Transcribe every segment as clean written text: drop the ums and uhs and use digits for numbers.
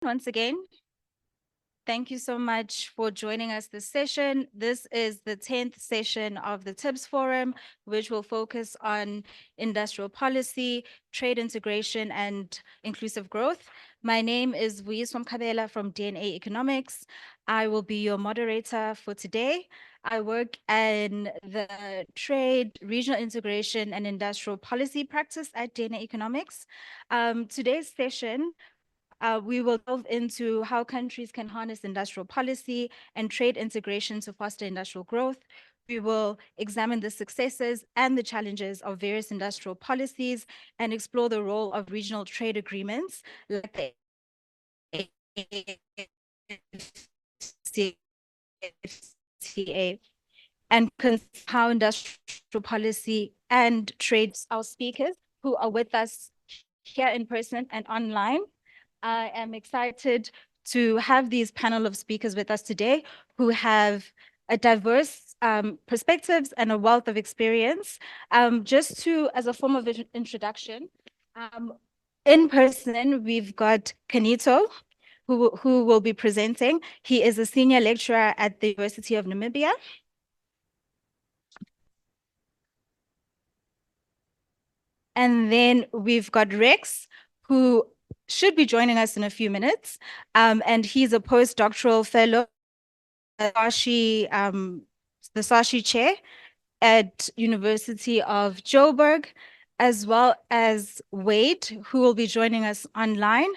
once again. Thank you so much for joining us this session. This is the 10th session of the TIBS Forum, which will focus on industrial policy, trade integration, and inclusive growth. My name is Vuyiswa Mkhabela from DNA Economics. I will be your moderator for today. I work in the trade, regional integration, and industrial policy practice at DNA Economics. Today's session we will delve into how countries can harness industrial policy and trade integration to foster industrial growth. We will examine the successes and the challenges of various industrial policies and explore the role of regional trade agreements like the AfCFTA and how industrial policy and trade. Our speakers who are with us here in person and online. I am excited to have these panel of speakers with us today who have a diverse perspectives and a wealth of experience. As a form of introduction, in person, we've got Canicio, who will be presenting. He is a senior lecturer at the University of Namibia. And then we've got Rex, who should be joining us in a few minutes. And he's a postdoctoral fellow at the SARCHI chair at University of Joburg, as well as Wade, who will be joining us online,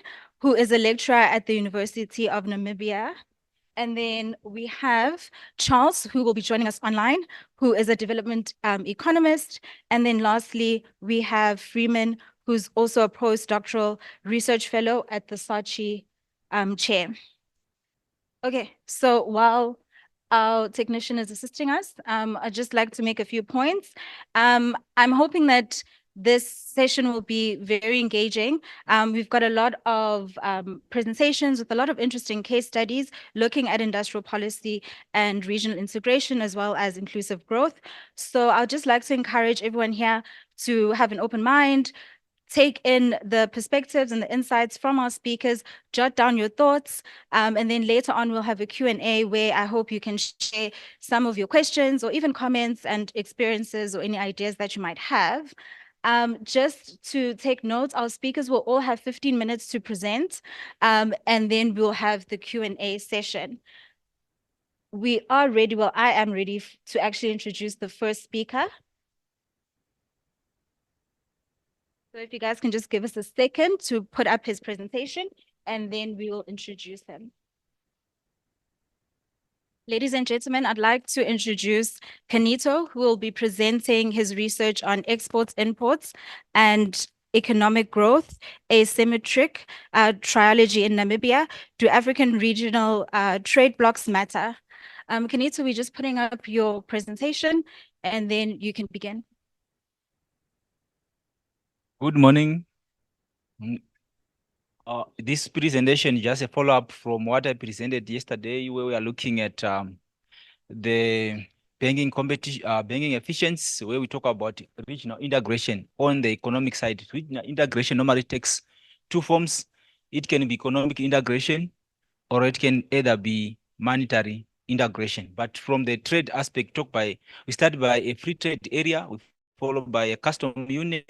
who is a lecturer at the University of Namibia. And then we have Charles, who will be joining us online, who is a development economist. And then lastly, we have Freeman, who's also a postdoctoral research fellow at the SARCHI chair. Okay, so while our technician is assisting us, I'd just like to make a few points. I'm hoping that this session will be very engaging. We've got a lot of presentations with a lot of interesting case studies looking at industrial policy and regional integration as well as inclusive growth. So I'd just like to encourage everyone here to have an open mind, take in the perspectives and the insights from our speakers, jot down your thoughts, and then later on we'll have a Q&A where I hope you can share some of your questions or even comments and experiences or any ideas that you might have. Just to take notes, our speakers will all have 15 minutes to present, and then we'll have the Q&A session. We are ready, well, I am ready to actually introduce the first speaker. So if you guys can just give us a second to put up his presentation, and then we will introduce him. Ladies and gentlemen, I'd like to introduce Canicio, who will be presenting his research on exports, imports, and economic growth, asymmetric trilogy in Namibia. Do African regional trade blocks matter? Canicio, we're just putting up your presentation, and then you can begin. Good morning. This presentation is just a follow-up from what I presented yesterday, where we are looking at the banking competition, banking efficiency, where we talk about regional integration on the economic side. Regional integration normally takes two forms. It can be economic integration, or it can either be monetary integration. But from the trade aspect, we start by a free trade area, we follow by a custom union,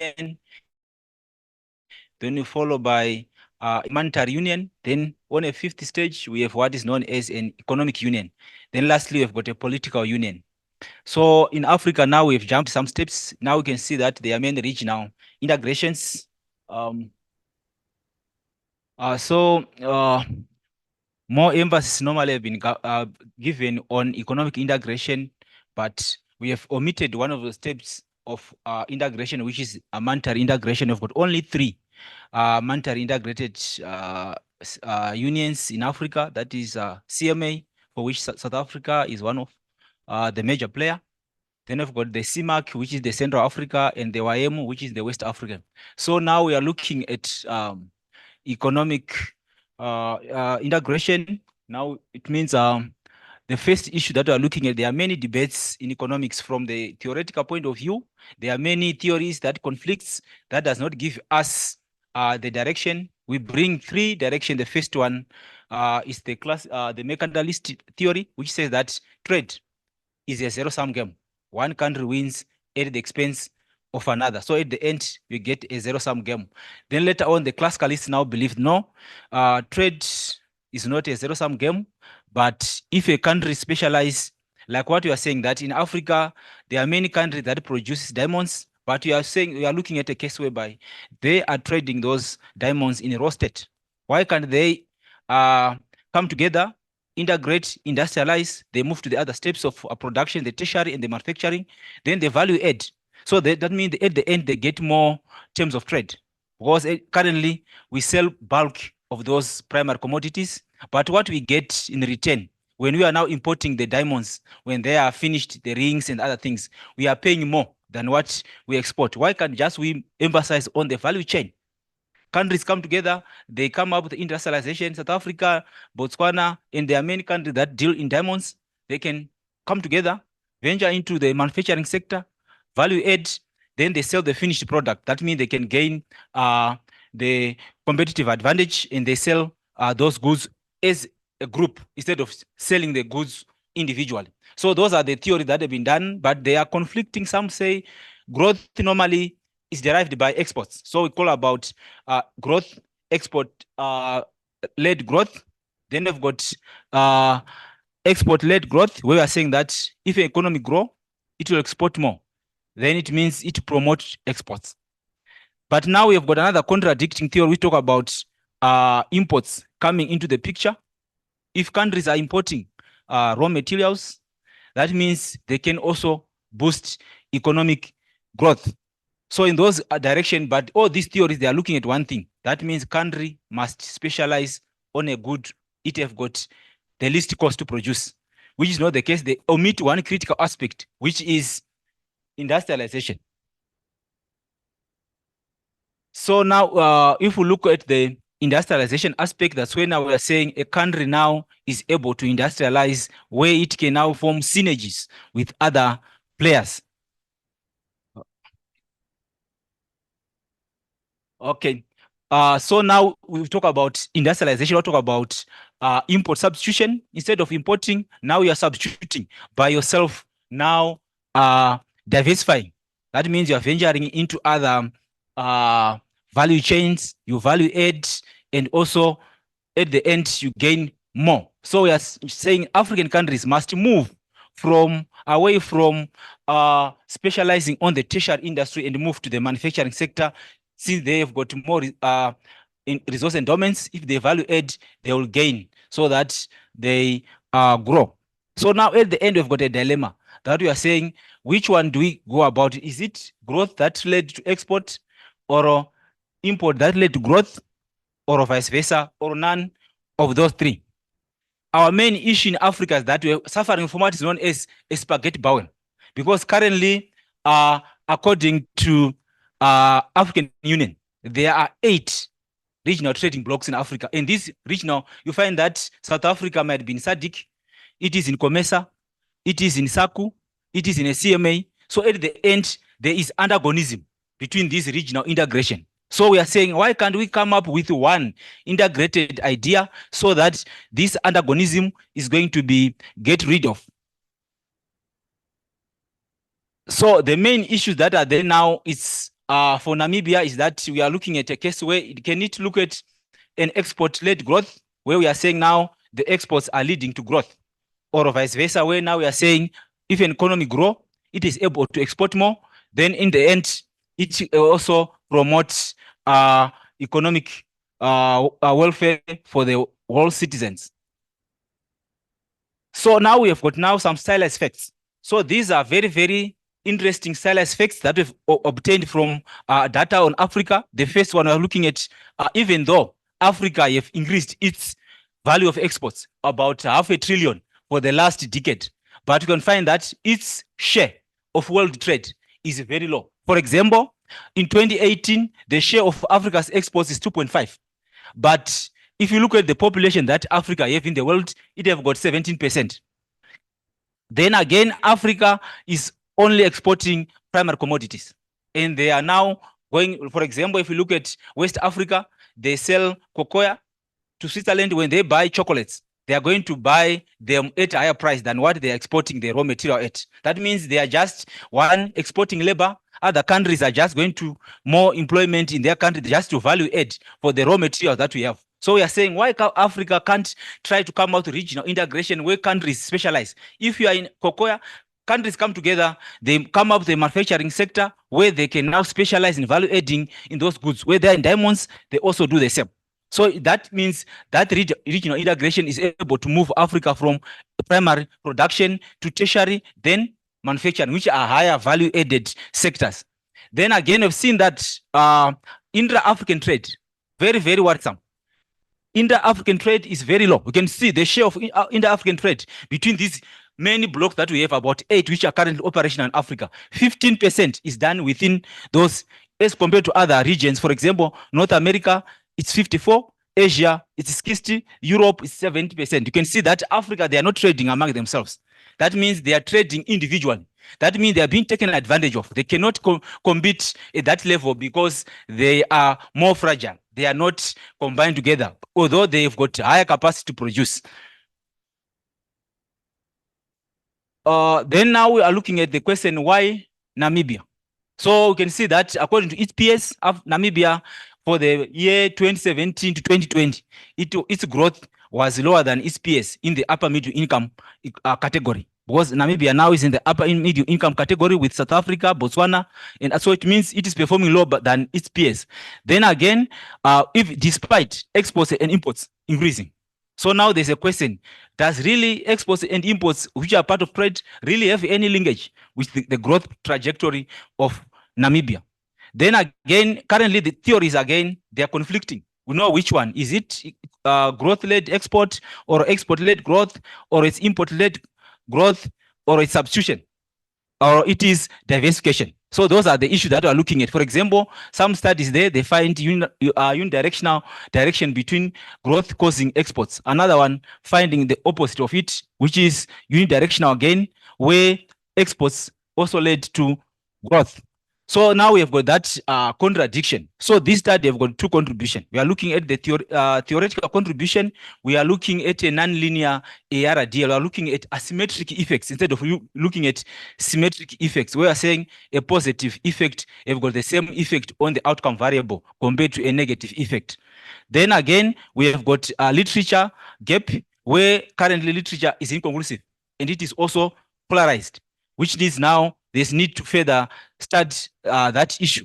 then we follow by a monetary union. Then on a fifth stage, we have what is known as an economic union. Then lastly, we've got a political union. So in Africa now, we've jumped some steps. Now we can see that there are many regional integrations. More emphasis normally have been given on economic integration, but we have omitted one of the steps of integration, which is a monetary integration. We've got only three monetary integrated unions in Africa. That is CMA, for which South Africa is one of the major player. Then we've got the CMAC, which is the Central Africa, and the YM, which is the West Africa. So now we are looking at economic integration. Now it means the first issue that we are looking at, there are many debates in economics from the theoretical point of view. There are many theories that conflicts that does not give us the direction we bring three directions. The first one is the mercantilist theory, which says that trade is a zero-sum game. One country wins at the expense of another. So at the end, you get a zero-sum game. Then later on, the classicalists now believe, no, trade is not a zero-sum game, but if a country specializes, like what you are saying, that in Africa, there are many countries that produce diamonds, but you are saying, you are looking at a case whereby they are trading those diamonds in a raw state. Why can't they come together, integrate, industrialize, they move to the other steps of production, the tertiary and the manufacturing, then the value add. So that means at the end, they get more terms of trade. Because currently, we sell bulk of those primary commodities, but what we get in return, when we are now importing the diamonds, when they are finished, the rings and other things, we are paying more than what we export. Why can't just we emphasize on the value chain? Countries come together, they come up with industrialization. South Africa, Botswana, and there are many countries that deal in diamonds. They can come together, venture into the manufacturing sector, value add, then they sell the finished product. That means they can gain the competitive advantage, and they sell those goods as a group instead of selling the goods individually. So those are the theories that have been done, but they are conflicting. Some say growth normally is derived by exports. So we call about growth, export-led growth. Then we've got export-led growth, where we are saying that if an economy grows, it will export more. Then it means it promotes exports. But now we have got another contradicting theory. We talk about imports coming into the picture. If countries are importing raw materials, that means they can also boost economic growth. So in those direction, but all these theories, they are looking at one thing. That means country must specialize on a good, it have got the least cost to produce, which is not the case. They omit one critical aspect, which is industrialization. So now, if we look at the industrialization aspect, that's where now we are saying a country now is able to industrialize, where it can now form synergies with other players. Okay. So now we've talked about industrialization, we'll talk about import substitution. Instead of importing, now you are substituting by yourself, now diversifying. That means you are venturing into other value chains, you value add, and also at the end, you gain more. So we are saying African countries must move away from specializing on the tertiary industry and move to the manufacturing sector. Since they have got more in resource endowments, if they value add, they will gain so that they grow. So now at the end, we've got a dilemma that we are saying, which one do we go about? Is it growth that led to export, or import that led to growth, or vice versa, or none of those three? Our main issue in Africa is that we're suffering from what is known as a spaghetti bowel, because currently, according to African Union, there are 8 regional trading blocks in Africa. In this regional, you find that South Africa might be in SADC, it is in COMESA, it is in SACU, it is in a CMA. So at the end, there is antagonism between this regional integration. So we are saying, why can't we come up with one integrated idea so that this antagonism is going to be get rid of? So the main issues that are there now is for Namibia is that we are looking at a case where it can look at an export-led growth, where we are saying now the exports are leading to growth, or vice versa, where now we are saying if an economy grows, it is able to export more, then in the end, it also promotes economic welfare for the world citizens. So now we have got now some stylized facts. So these are very, very interesting stylized facts that we've obtained from data on Africa. The first one we're looking at, even though Africa have increased its value of exports about $500 billion for the last decade, but you can find that its share of world trade is very low. For example, in 2018, the share of Africa's exports is 2.5. But if you look at the population that Africa have in the world, it have got 17%. Then again, Africa is only exporting primary commodities. And they are now going, for example, if you look at West Africa, they sell cocoa to Switzerland. When they buy chocolates, they are going to buy them at a higher price than what they are exporting the raw material at. That means they are just one exporting labor. Other countries are just going to more employment in their country just to value add for the raw materials that we have. So we are saying, why Africa can't try to come out with regional integration where countries specialize? If you are in cocoa, countries come together, they come up with a manufacturing sector where they can now specialize in value adding in those goods. Where they're in diamonds, they also do the same. So that means that regional integration is able to move Africa from primary production to tertiary, then manufacturing, which are higher value added sectors. Then again, we've seen that intra-African trade, very, very worrisome. Inter-African trade is very low. We can see the share of inter-African trade between these many blocks that we have, about 8, which are currently operational in Africa. 15% is done within those, as compared to other regions. For example, North America, it's 54. Asia, it's 60. Europe is 70%. You can see that Africa, they are not trading among themselves. That means they are trading individually. That means they are being taken advantage of. They cannot compete at that level because they are more fragile. They are not combined together, although they've got higher capacity to produce. Then now we are looking at the question, why Namibia? So we can see that according to EPS of Namibia for the year 2017 to 2020, its growth was lower than EPS in the upper middle income category, because Namibia now is in the upper middle income category with South Africa, Botswana, and so it means it is performing lower than its peers. Then again, if despite exports and imports increasing. So now there's a question, does really exports and imports, which are part of trade, really have any linkage with the growth trajectory of Namibia? Then again, currently the theories, again, they are conflicting. We know which one. Is it growth-led export, or export-led growth, or it's import-led growth, or it's substitution, or it is diversification? So those are the issues that we are looking at. For example, some studies there, they find unidirectional direction between growth causing exports. Another one finding the opposite of it, which is unidirectional again, where exports also led to growth. So now we have got that contradiction. So this study have got two contributions. We are looking at the theoretical contribution. We are looking at a nonlinear ARD. We are looking at asymmetric effects instead of looking at symmetric effects. We are saying a positive effect have got the same effect on the outcome variable compared to a negative effect. Then again, we have got a literature gap where currently literature is inconclusive and it is also polarized, which needs now there's need to further study that issue.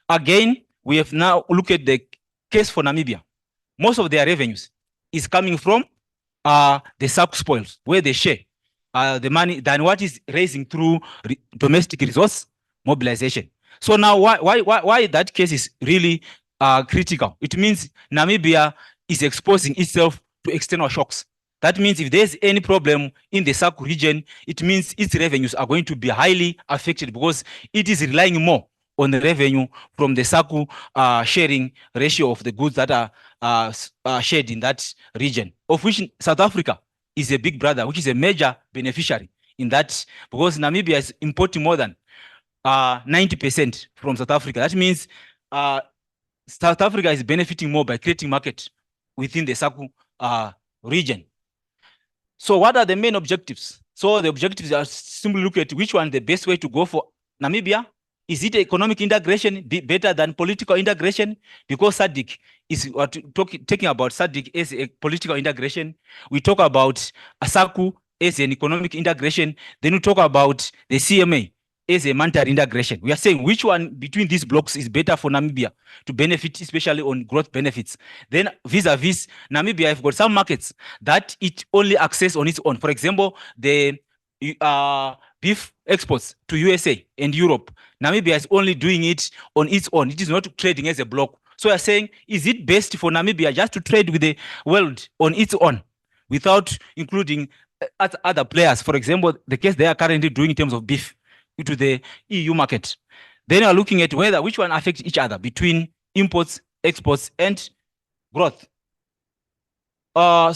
Again, we have now looked at the case for Namibia. Most of their revenues is coming from the SADC spoils, where they share the money than what is raising through domestic resource mobilization. So now why that case is really critical? It means Namibia is exposing itself to external shocks. That means if there's any problem in the SADC region, it means its revenues are going to be highly affected because it is relying more on the revenue from the SADC sharing ratio of the goods that are shared in that region, of which South Africa is a big brother, which is a major beneficiary in that, because Namibia is importing more than 90% from South Africa. That means South Africa is benefiting more by creating market within the SADC region. So what are the main objectives? So the objectives are simply look at which one the best way to go for Namibia. Is it economic integration better than political integration? Because SADC is what talking about SADC as a political integration. We talk about SADC as an economic integration. Then we talk about the CMA as a monetary integration. We are saying which one between these blocks is better for Namibia to benefit, especially on growth benefits. Then vis-a-vis, Namibia have got some markets that it only access on its own. For example, the beef exports to USA and Europe. Namibia is only doing it on its own. It is not trading as a block. So we are saying, is it best for Namibia just to trade with the world on its own without including other players? For example, the case they are currently doing in terms of beef to the EU market. Then we are looking at whether which one affects each other between imports, exports, and growth. Now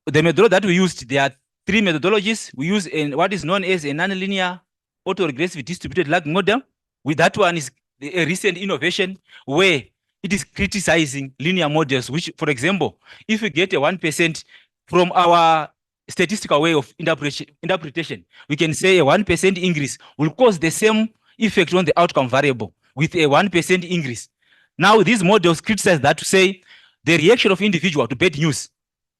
the methodology that we used, there are three methodologies. We use in what is known as a nonlinear autoregressive distributed lag model. With that one is a recent innovation where it is criticizing linear models, which, for example, if we get a 1% from our statistical way of interpretation, we can say a 1% increase will cause the same effect on the outcome variable with a 1% increase. Now, these models criticize that to say the reaction of individual to bad news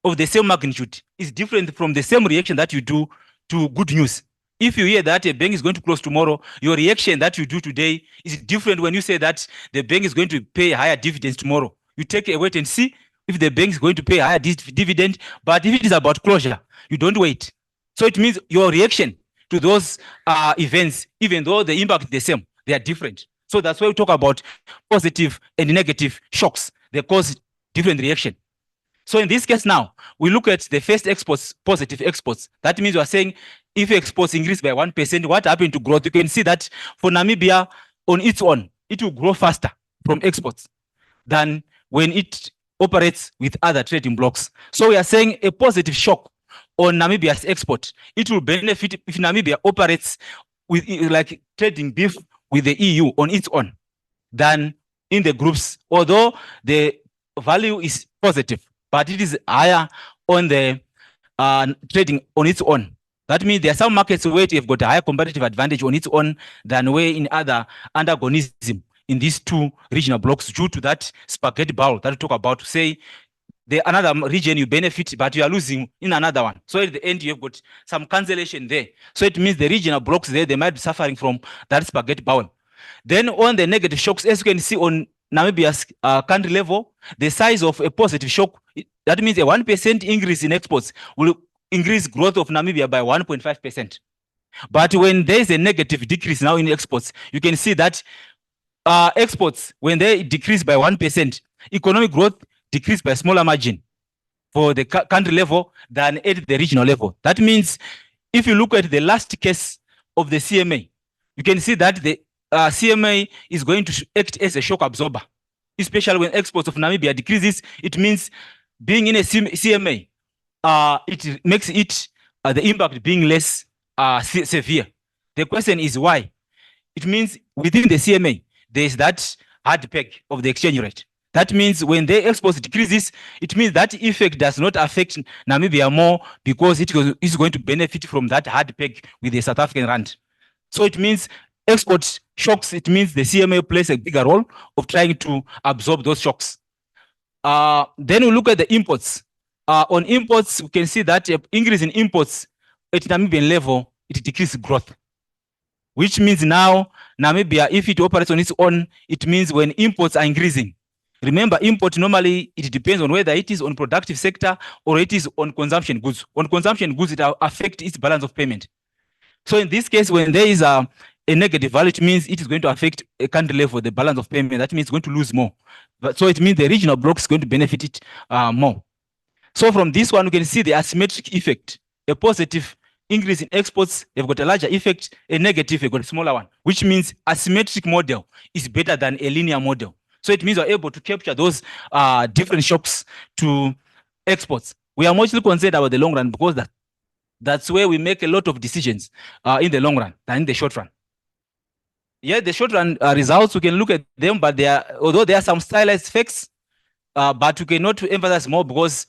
of the same magnitude is different from the same reaction that you do to good news. If you hear that a bank is going to close tomorrow, your reaction that you do today is different when you say that the bank is going to pay higher dividends tomorrow. You take a wait and see if the bank is going to pay higher dividend, but if it is about closure, you don't wait. So it means your reaction to those events, even though the impact is the same, they are different. So that's why we talk about positive and negative shocks. They cause different reaction. So in this case now, we look at the first exports, positive exports. That means we are saying if exports increase by 1%, what happened to growth? You can see that for Namibia on its own, it will grow faster from exports than when it operates with other trading blocks. So we are saying a positive shock on Namibia's export. It will benefit if Namibia operates with like trading beef with the EU on its own than in the groups, although the value is positive, but it is higher on the trading on its own. That means there are some markets where it have got a higher competitive advantage on its own than where in other antagonism in these two regional blocks due to that spaghetti bowl that we talk about to say the another region you benefit, but you are losing in another one. So at the end, you have got some cancellation there. So it means the regional blocks there, they might be suffering from that spaghetti bowl. Then on the negative shocks, as you can see on Namibia's country level, the size of a positive shock, that means a 1% increase in exports will increase growth of Namibia by 1.5%. But when there is a negative decrease now in exports, you can see that exports, when they decrease by 1%, economic growth decreased by a smaller margin for the country level than at the regional level. That means if you look at the last case of the CMA, you can see that the CMA is going to act as a shock absorber, especially when exports of Namibia decreases. It means being in a CMA, it makes it the impact being less severe. The question is why? It means within the CMA, there is that hard peg of the exchange rate. That means when the exports decreases, it means that effect does not affect Namibia more because it is going to benefit from that hard peg with the South African rand. So it means export shocks, it means the CMA plays a bigger role of trying to absorb those shocks. Then we look at the imports. On imports, we can see that increase in imports at Namibian level, it decreases growth, which means now Namibia, if it operates on its own, it means when imports are increasing. Remember, import normally, it depends on whether it is on productive sector or it is on consumption goods. On consumption goods, it affects its balance of payment. So in this case, when there is a negative value, it means it is going to affect a country level, the balance of payment. That means it's going to lose more. So it means the regional block is going to benefit it more. So from this one, we can see the asymmetric effect. A positive increase in exports, they've got a larger effect. A negative, they've got a smaller one, which means asymmetric model is better than a linear model. So it means we're able to capture those different shocks to exports. We are mostly concerned about the long run because that's where we make a lot of decisions in the long run than in the short run. Yeah, the short run results, we can look at them, but although there are some stylized effects, but we cannot emphasize more because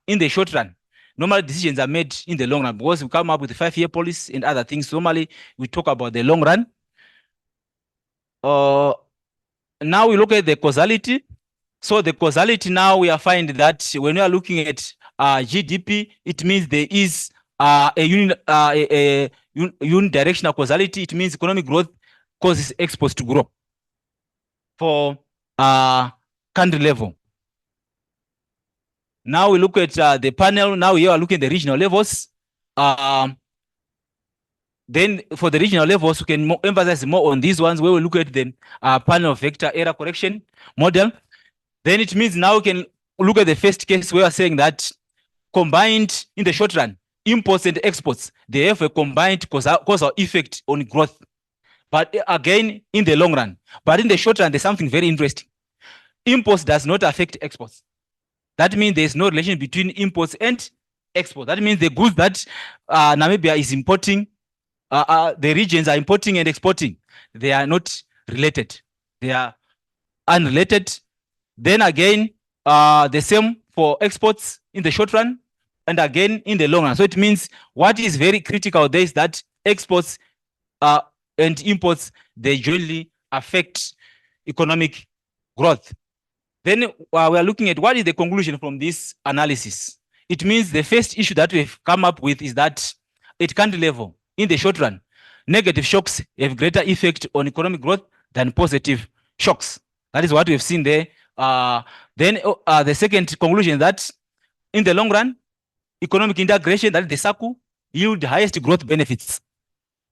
in the short run, normal decisions are made in the long run because we come up with the 5-year policy and other things. Normally, we talk about the long run. Now we look at the causality. So the causality now we are finding that when we are looking at GDP, it means there is a unidirectional causality. It means economic growth causes exports to grow for country level. Now we look at the panel. Now we are looking at the regional levels. Then for the regional levels, we can emphasize more on these ones where we look at the panel vector error correction model. Then it means now we can look at the first case where we are saying that combined in the short run, imports and exports, they have a combined causal effect on growth. But again, in the long run, but in the short run, there's something very interesting. Imports does not affect exports. That means there's no relation between imports and exports. That means the goods that Namibia is importing, the regions are importing and exporting, they are not related. They are unrelated. Then again, the same for exports in the short run, and again in the long run. So it means what is very critical there is that exports and imports, they jointly affect economic growth. Then we are looking at what is the conclusion from this analysis. It means the first issue that we've come up with is that at country level, in the short run, negative shocks have greater effect on economic growth than positive shocks. That is what we've seen there. Then the second conclusion is that in the long run, economic integration, that is the circle, yield highest growth benefits,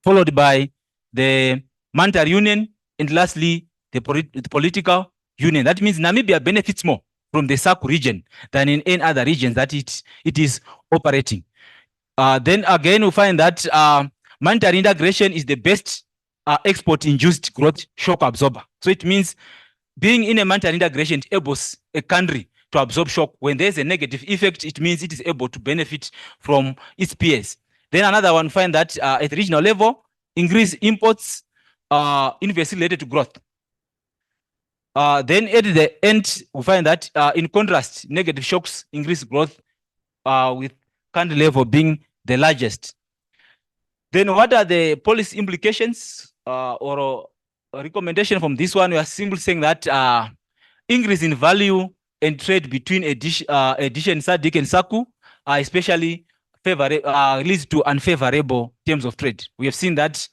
followed by the monetary union, and lastly, the political union. That means Namibia benefits more from the SACU region than in any other regions that it is operating. Then again, we find that monetary integration is the best export-induced growth shock absorber. So it means being in a monetary integration enables a country to absorb shock. When there's a negative effect, it means it is able to benefit from its peers. Then another one, find that at the regional level, increase imports inversely related to growth. Then at the end, we find that in contrast, negative shocks increase growth with country level being the largest. Then what are the policy implications or a recommendation from this one? We are simply saying that increase in value and trade between addition SADC and SACU especially leads to unfavorable terms of trade. We have seen that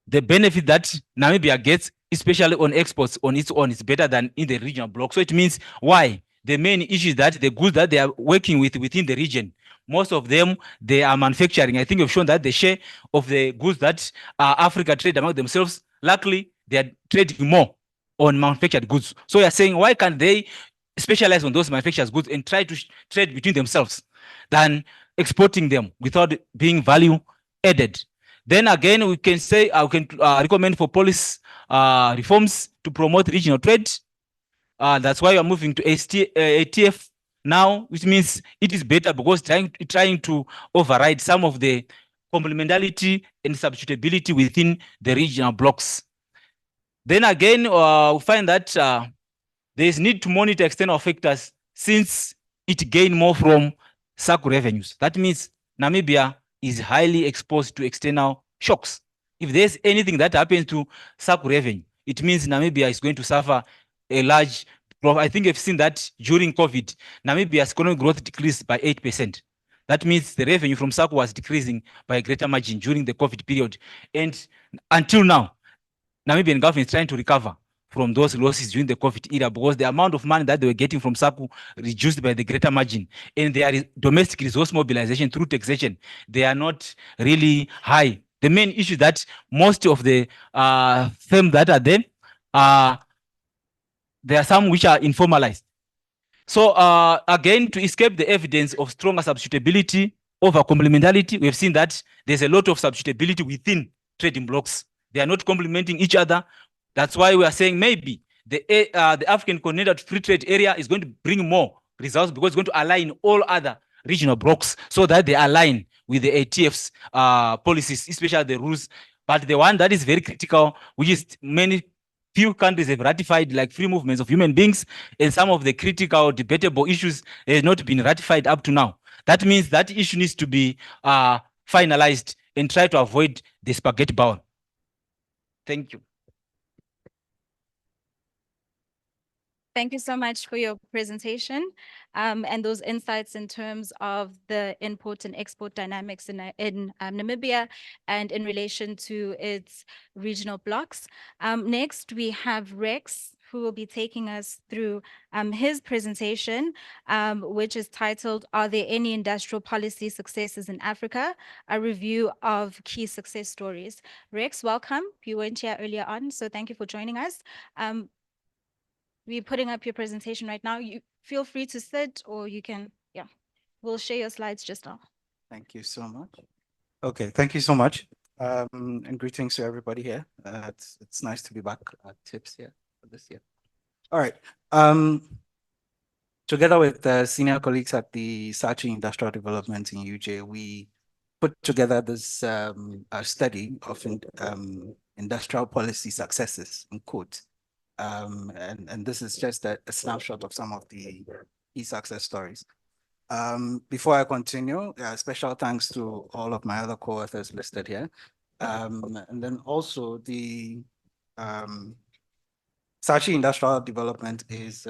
the benefit that Namibia gets, especially on exports on its own, is better than in the regional bloc. So it means why? The main issue is that the goods that they are working with within the region, most of them, they are manufacturing. I think we've shown that the share of the goods that Africa trade among themselves, luckily, they are trading more on manufactured goods. So we are saying, why can't they specialize on those manufactured goods and try to trade between themselves than exporting them without being value added? Then again, we can say, I can recommend for policy reforms to promote regional trade. That's why we are moving to ATF now, which means it is better because trying to override some of the complementarity and substitutability within the regional blocks. Then again, we find that there is need to monitor external factors since it gain more from SACU revenues. That means Namibia is highly exposed to external shocks. If there's anything that happens to SACU revenue, it means Namibia is going to suffer a large growth. I think I've seen that during COVID, Namibia's economic growth decreased by 8%. That means the revenue from SACU was decreasing by a greater margin during the COVID period. And until now, Namibian government is trying to recover from those losses during the COVID era because the amount of money that they were getting from SACU reduced by the greater margin. And their domestic resource mobilization through taxation, they are not really high. The main issue that most of the firms that are there are some which are informalized. So again, to escape the evidence of stronger substitutability over complementarity, we have seen that there's a lot of substitutability within trading blocks. They are not complementing each other. That's why we are saying maybe the African Continental Free Trade Area is going to bring more results because it's going to align all other regional blocks so that they align with the ATF's policies, especially the rules. But the one that is very critical, which is few countries have ratified, like free movements of human beings, and some of the critical debatable issues have not been ratified up to now. That means that issue needs to be finalized and try to avoid the spaghetti bowl. Thank you. Thank you so much for your presentation and those insights in terms of the import and export dynamics in Namibia and in relation to its regional blocks. Next, we have Rex, who will be taking us through his presentation, which is titled, "Are there any industrial policy successes in Africa? A review of key success stories." Rex, welcome. You weren't here earlier on, so thank you for joining us. We're putting up your presentation right now. You feel free to sit or you can, we'll share your slides just now. Thank you so much. Okay, thank you so much. And greetings to everybody here. It's nice to be back at TIPS here for this year. All right. Together with the senior colleagues at the SARCHI Industrial Development in UJ, we put together this study of industrial policy successes, in quotes. And this is just a snapshot of some of the key success stories. Before I continue, special thanks to all of my other co-authors listed here. And then also the SARCHI Industrial Development is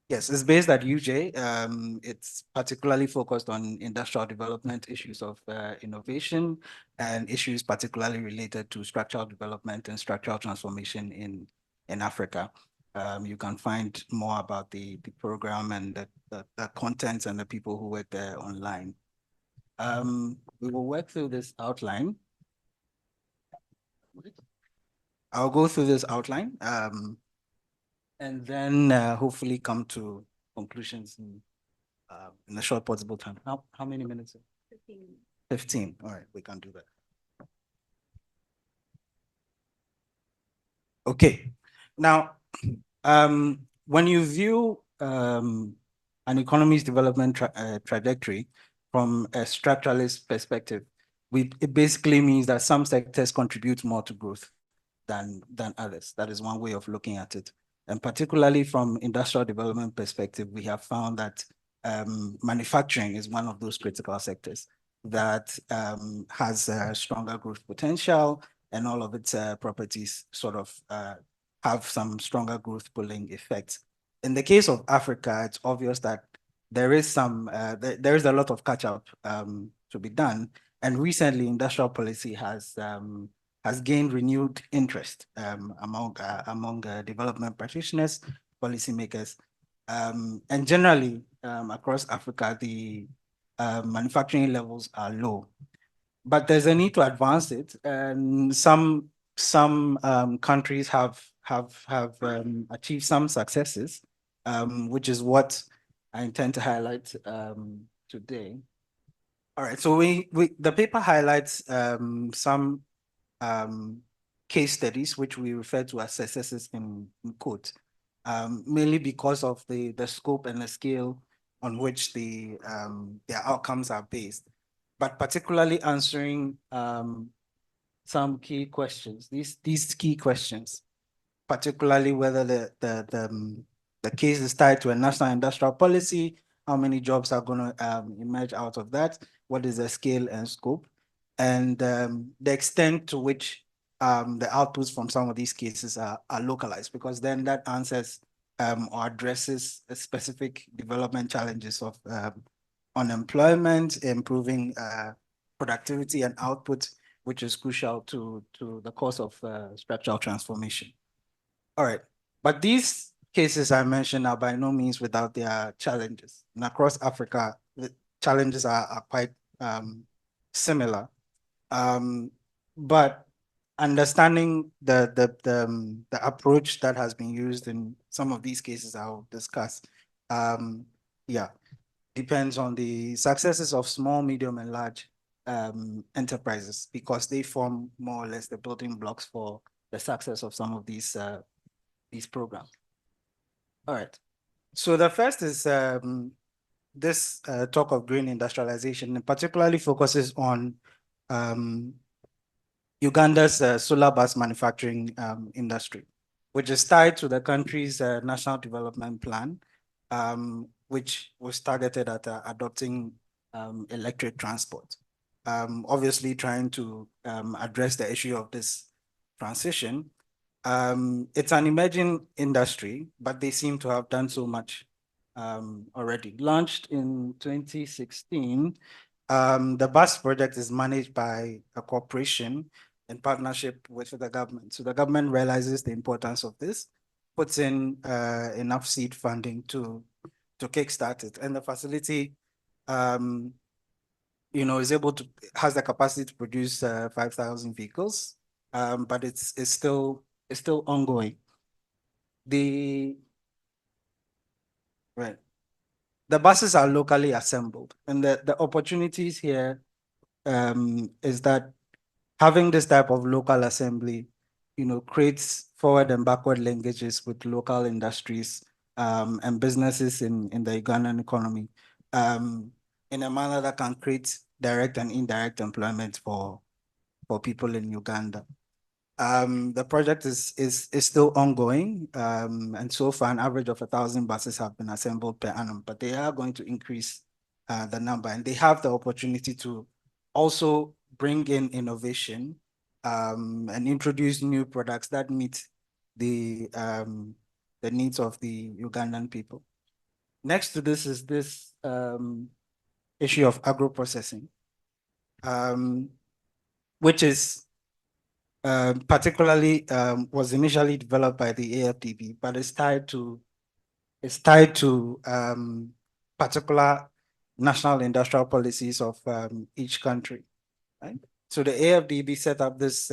yes, it's based at UJ. It's particularly focused on industrial development, issues of innovation, and issues particularly related to structural development and structural transformation in Africa. You can find more about the program and the contents and the people who work there online. We will work through this outline. I'll go through this outline. And then hopefully come to conclusions in a short possible time. How many minutes? 15. 15. All right, we can do that. Okay. Now, when you view an economy's development trajectory from a structuralist perspective, it basically means that some sectors contribute more to growth than others. That is one way of looking at it. And particularly from industrial development perspective, we have found that manufacturing is one of those critical sectors that has a stronger growth potential, and all of its properties sort of have some stronger growth pulling effects. In the case of Africa, it's obvious that there is there is a lot of catch up to be done. And recently, industrial policy has gained renewed interest among development practitioners, policymakers, and generally across Africa, the manufacturing levels are low, but there's a need to advance it. And some countries have achieved some successes, which is what I intend to highlight today. All right, so the paper highlights some case studies, which we refer to as successes in quotes, mainly because of the scope and the scale on which their outcomes are based, but particularly answering some key questions. These key questions, particularly whether the case is tied to a national industrial policy, how many jobs are going to emerge out of that, what is the scale and scope, and the extent to which the outputs from some of these cases are localized, because then that answers or addresses specific development challenges of unemployment, improving productivity and output, which is crucial to the cause of structural transformation. All right, but these cases I mentioned are by no means without their challenges. And across Africa, the challenges are quite similar. But understanding the approach that has been used in some of these cases I'll discuss, depends on the successes of small, medium, and large enterprises, because they form more or less the building blocks for the success of some of these programs. All right. So the first is this talk of green industrialization, and particularly focuses on Uganda's solar bus manufacturing industry, which is tied to the country's national development plan, which was targeted at adopting electric transport. Obviously trying to address the issue of this transition. It's an emerging industry, but they seem to have done so much already. Launched in 2016, the bus project is managed by a corporation in partnership with the government. So the government realizes the importance of this, puts in enough seed funding to kickstart it, and the facility, is able to, has the capacity to produce 5,000 vehicles, but it's still ongoing. The buses are locally assembled, and the opportunities here is that having this type of local assembly, creates forward and backward linkages with local industries and businesses in the Ugandan economy in a manner that can create direct and indirect employment for for people in Uganda. The project is still ongoing, and so far an average of 1,000 buses have been assembled per annum, but they are going to increase the number, and they have the opportunity to also bring in innovation and introduce new products that meet the needs of the Ugandan people. Next to this is this issue of agro-processing, which is particularly was initially developed by the AfDB, but it's tied to particular national industrial policies of each country, right? So the AfDB set up this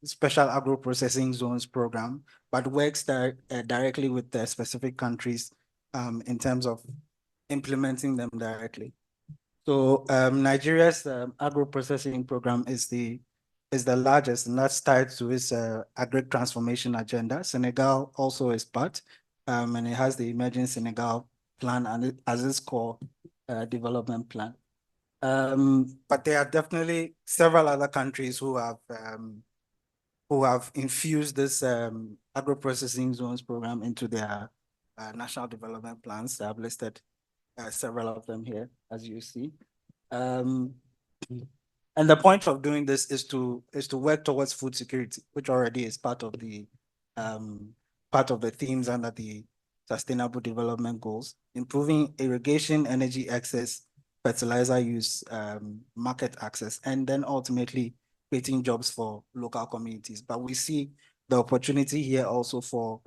special agro-processing zones program, but works directly with the specific countries in terms of implementing them directly. So Nigeria's agro-processing program is the largest, and that's tied to its agri transformation agenda. Senegal also is part, and it has the Emerging Senegal plan and as its core development plan. But there are definitely several other countries who have infused this agro-processing zones program into their national development plans. I've listed several of them here, as you see. And the point of doing this is to work towards food security, which already is part of the themes under the Sustainable Development Goals, improving irrigation, energy access, fertilizer use, market access, and then ultimately creating jobs for local communities. But we see the opportunity here also for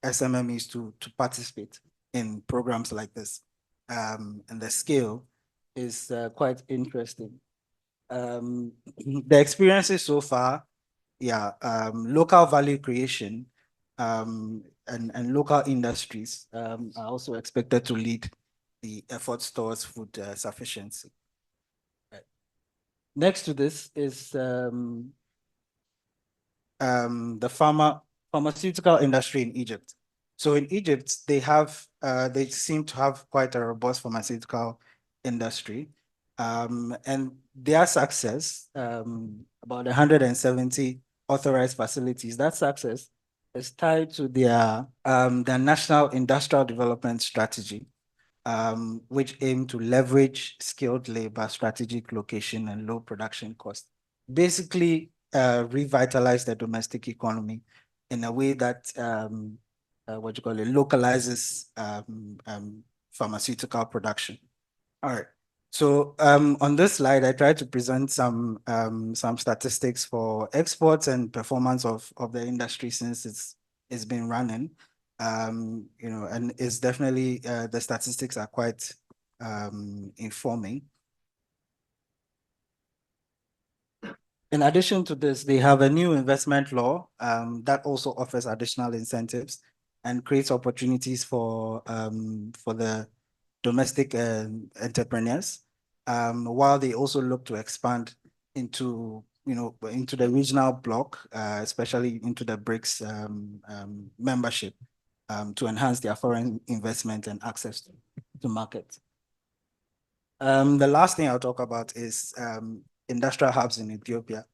SMMEs to participate in programs like this, and the scale is quite interesting. The experiences so far, local value creation and local industries are also expected to lead the efforts towards food sufficiency. Right. Next to this is the pharmaceutical industry in Egypt. So in Egypt, they seem to have quite a robust pharmaceutical industry. And their success, about 170 authorized facilities, that success is tied to their national industrial development strategy, which aim to leverage skilled labor, strategic location, and low production cost. Basically, revitalize the domestic economy in a way that localizes pharmaceutical production. All right. So on this slide, I tried to present some statistics for exports and performance of the industry since it's been running. And it's definitely the statistics are quite informing. In addition to this, they have a new investment law that also offers additional incentives and creates opportunities for the domestic entrepreneurs, while they also look to expand into the regional bloc, especially into the BRICS membership, to enhance their foreign investment and access to markets. The last thing I'll talk about is industrial hubs in Ethiopia.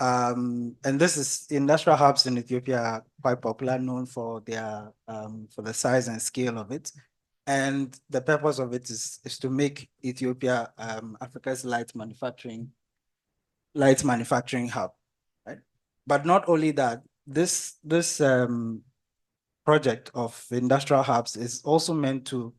And this is industrial hubs in Ethiopia are quite popular, known for their for the size and scale of it. And the purpose of it is to make Ethiopia Africa's light manufacturing hub, right? But not only that, this project of industrial hubs is also meant to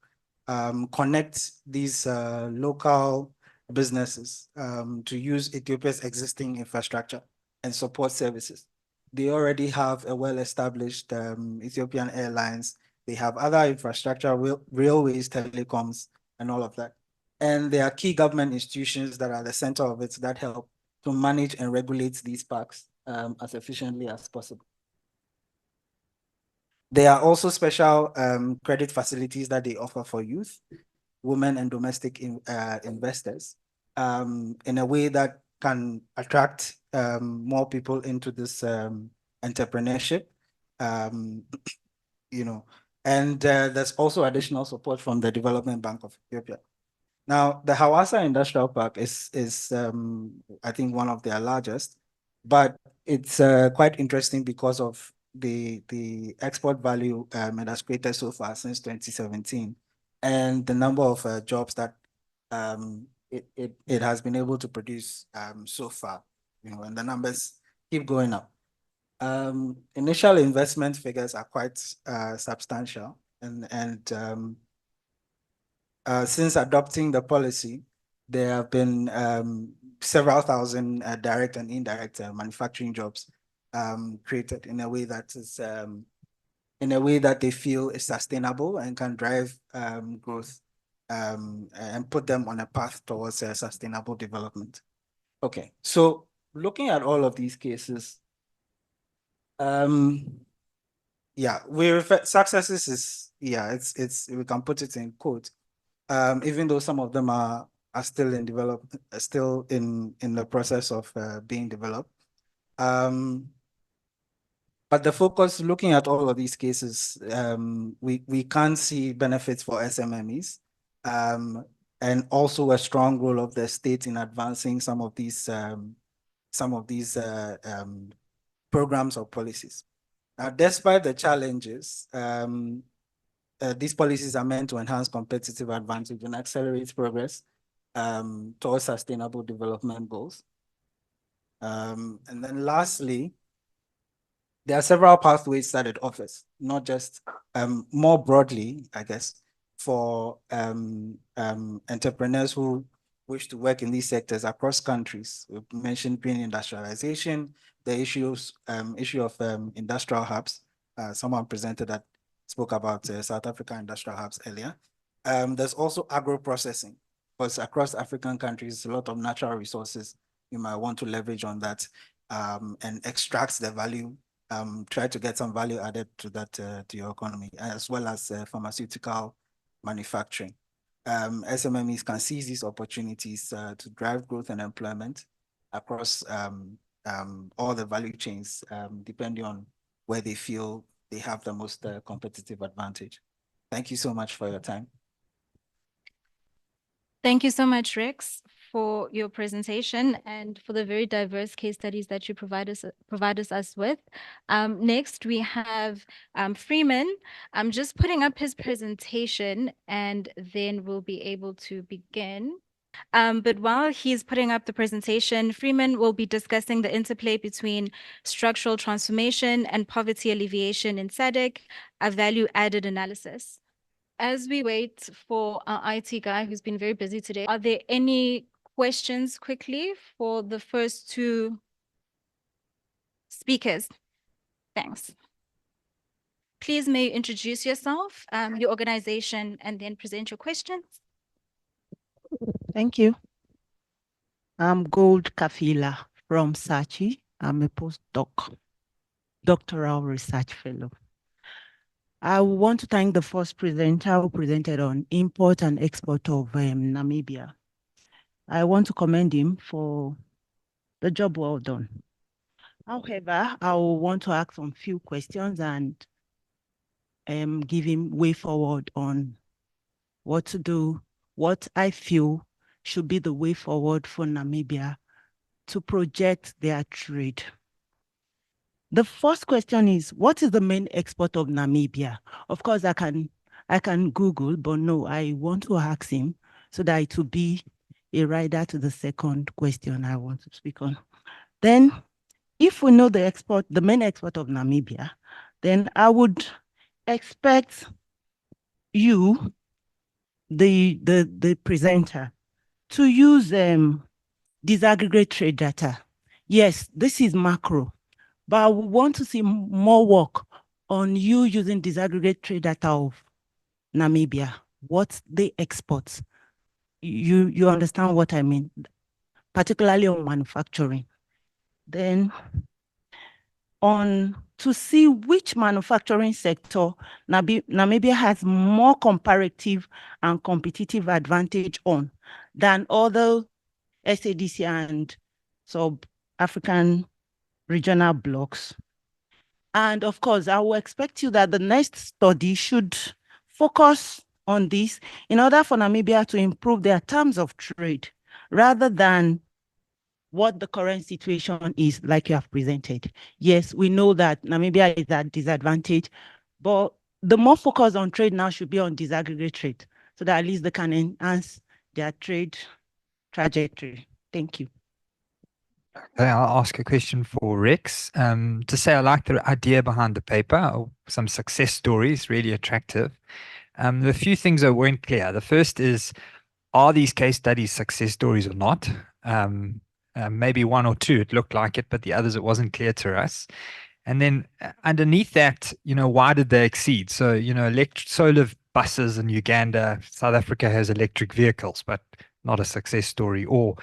connect these local businesses to use Ethiopia's existing infrastructure and support services. They already have a well-established Ethiopian Airlines. They have other infrastructure, railways, telecoms, and all of that. And there are key government institutions that are the center of it that help to manage and regulate these parks as efficiently as possible. There are also special credit facilities that they offer for youth, women, and domestic investors in a way that can attract more people into this entrepreneurship, and there's also additional support from the Development Bank of Ethiopia. Now, the Hawassa Industrial Park is I think one of their largest, but it's quite interesting because of the export value it has created so far since 2017, and the number of jobs that it has been able to produce so far, and the numbers keep going up. Initial investment figures are quite substantial, and since adopting the policy, there have been several thousand direct and indirect manufacturing jobs created in a way that is in a way that they feel is sustainable and can drive growth and put them on a path towards sustainable development. Okay, so looking at all of these cases, yeah, we refer successes is, yeah, it's we can put it in quote, even though some of them are still in still in the process of being developed. But the focus, looking at all of these cases, we can see benefits for SMMEs, and also a strong role of the state in advancing some of these programs or policies. Now, despite the challenges, these policies are meant to enhance competitive advantage and accelerate progress towards sustainable development goals. And then lastly, there are several pathways that it offers, not just more broadly, I guess, for entrepreneurs who wish to work in these sectors across countries. We mentioned green industrialization, the issue of industrial hubs. Someone presented that, spoke about South African industrial hubs earlier. There's also agro-processing, because across African countries, a lot of natural resources you might want to leverage on that and extract the value, try to get some value added to that, to your economy, as well as pharmaceutical manufacturing. SMMEs can seize these opportunities to drive growth and employment across all the value chains, depending on where they feel they have the most competitive advantage. Thank you so much for your time. Thank you so much, Rex, for your presentation and for the very diverse case studies that you provide us with. Next, we have Freeman. I'm just putting up his presentation and then we'll be able to begin. But while he's putting up the presentation, Freeman will be discussing the interplay between structural transformation and poverty alleviation in SADC, a value-added analysis. As we wait for our IT guy who's been very busy today, are there any questions quickly for the first two speakers? Thanks. Please may you introduce yourself, your organization, and then present your questions. Thank you. I'm Gold Kafila from SARCHI. I'm a postdoc, doctoral research fellow. I want to thank the first presenter who presented on import and export of Namibia. I want to commend him for the job well done. However, I will want to ask some few questions and give him way forward on what to do, what I feel should be the way forward for Namibia to project their trade. The first question is, what is the main export of Namibia? Of course, I can Google, but no, I want to ask him so that it will be a rider to the second question I want to speak on. Then, if we know the main export of Namibia, then I would expect you, the presenter, to use disaggregate trade data. Yes, this is macro, but I would want to see more work on you using disaggregate trade data of Namibia, what they export. You understand what I mean, particularly on manufacturing. Then to see which manufacturing sector Namibia has more comparative and competitive advantage on than other SADC and sub-African regional blocks. And of course, I will expect you that the next study should focus on this in order for Namibia to improve their terms of trade rather than what the current situation is like you have presented. Yes, we know that Namibia is at disadvantage, but the more focus on trade now should be on disaggregate trade so that at least they can enhance their trade trajectory. Thank you. Okay, I'll ask a question for Rex. To say I like the idea behind the paper, some success stories, really attractive. The few things that weren't clear. The first is, are these case studies success stories or not? Maybe one or two, it looked like it, but the others, it wasn't clear to us. And then underneath that, why did they exceed? So, solar buses in Uganda, South Africa has electric vehicles, but not a success story. Or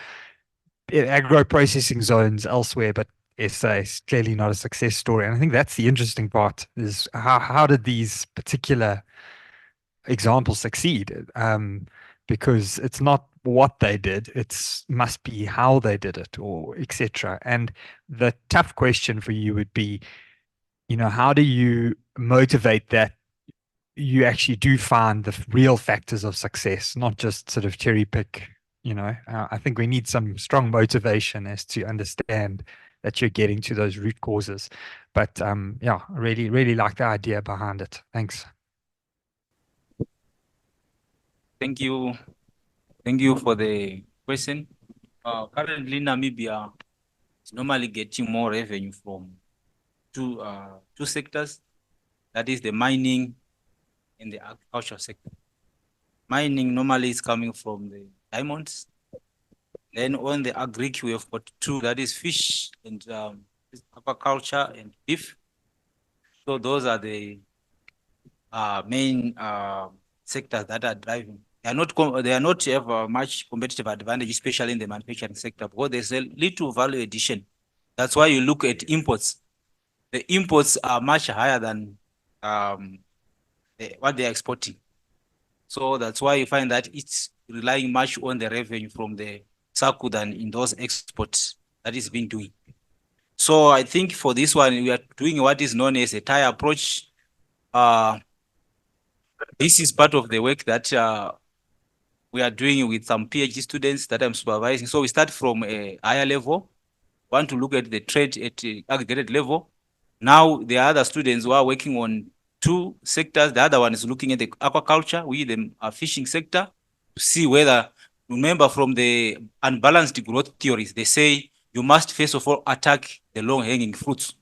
agro-processing zones elsewhere, but SA is clearly not a success story. And I think that's the interesting part, is how did these particular examples succeed? Because it's not what they did, must be how they did it, or etc. And the tough question for you would be, how do you motivate that you actually do find the real factors of success, not just sort of cherry pick? I think we need some strong motivation as to understand that you're getting to those root causes. But yeah, really, really like the idea behind it. Thanks. Thank you. Thank you for the question. Currently, Namibia is normally getting more revenue from two sectors. That is the mining and the agricultural sector. Mining normally is coming from the diamonds. Then on the agric, we have got two, that is fish and aquaculture and beef. So those are the main sectors that are driving. They are not have much competitive advantage, especially in the manufacturing sector, because there's a little value addition. That's why you look at imports. The imports are much higher than what they are exporting. So that's why you find that it's relying much on the revenue from the circle than in those exports that is being doing. So I think for this one, we are doing what is known as a tie approach. This is part of the work that we are doing with some PhD students that I'm supervising. So we start from a higher level, want to look at the trade at aggregated level. Now there are other students who are working on two sectors. The other one is looking at the aquaculture, we the fishing sector, to see whether, remember from the unbalanced growth theories, they say you must first of all attack the low-hanging fruits.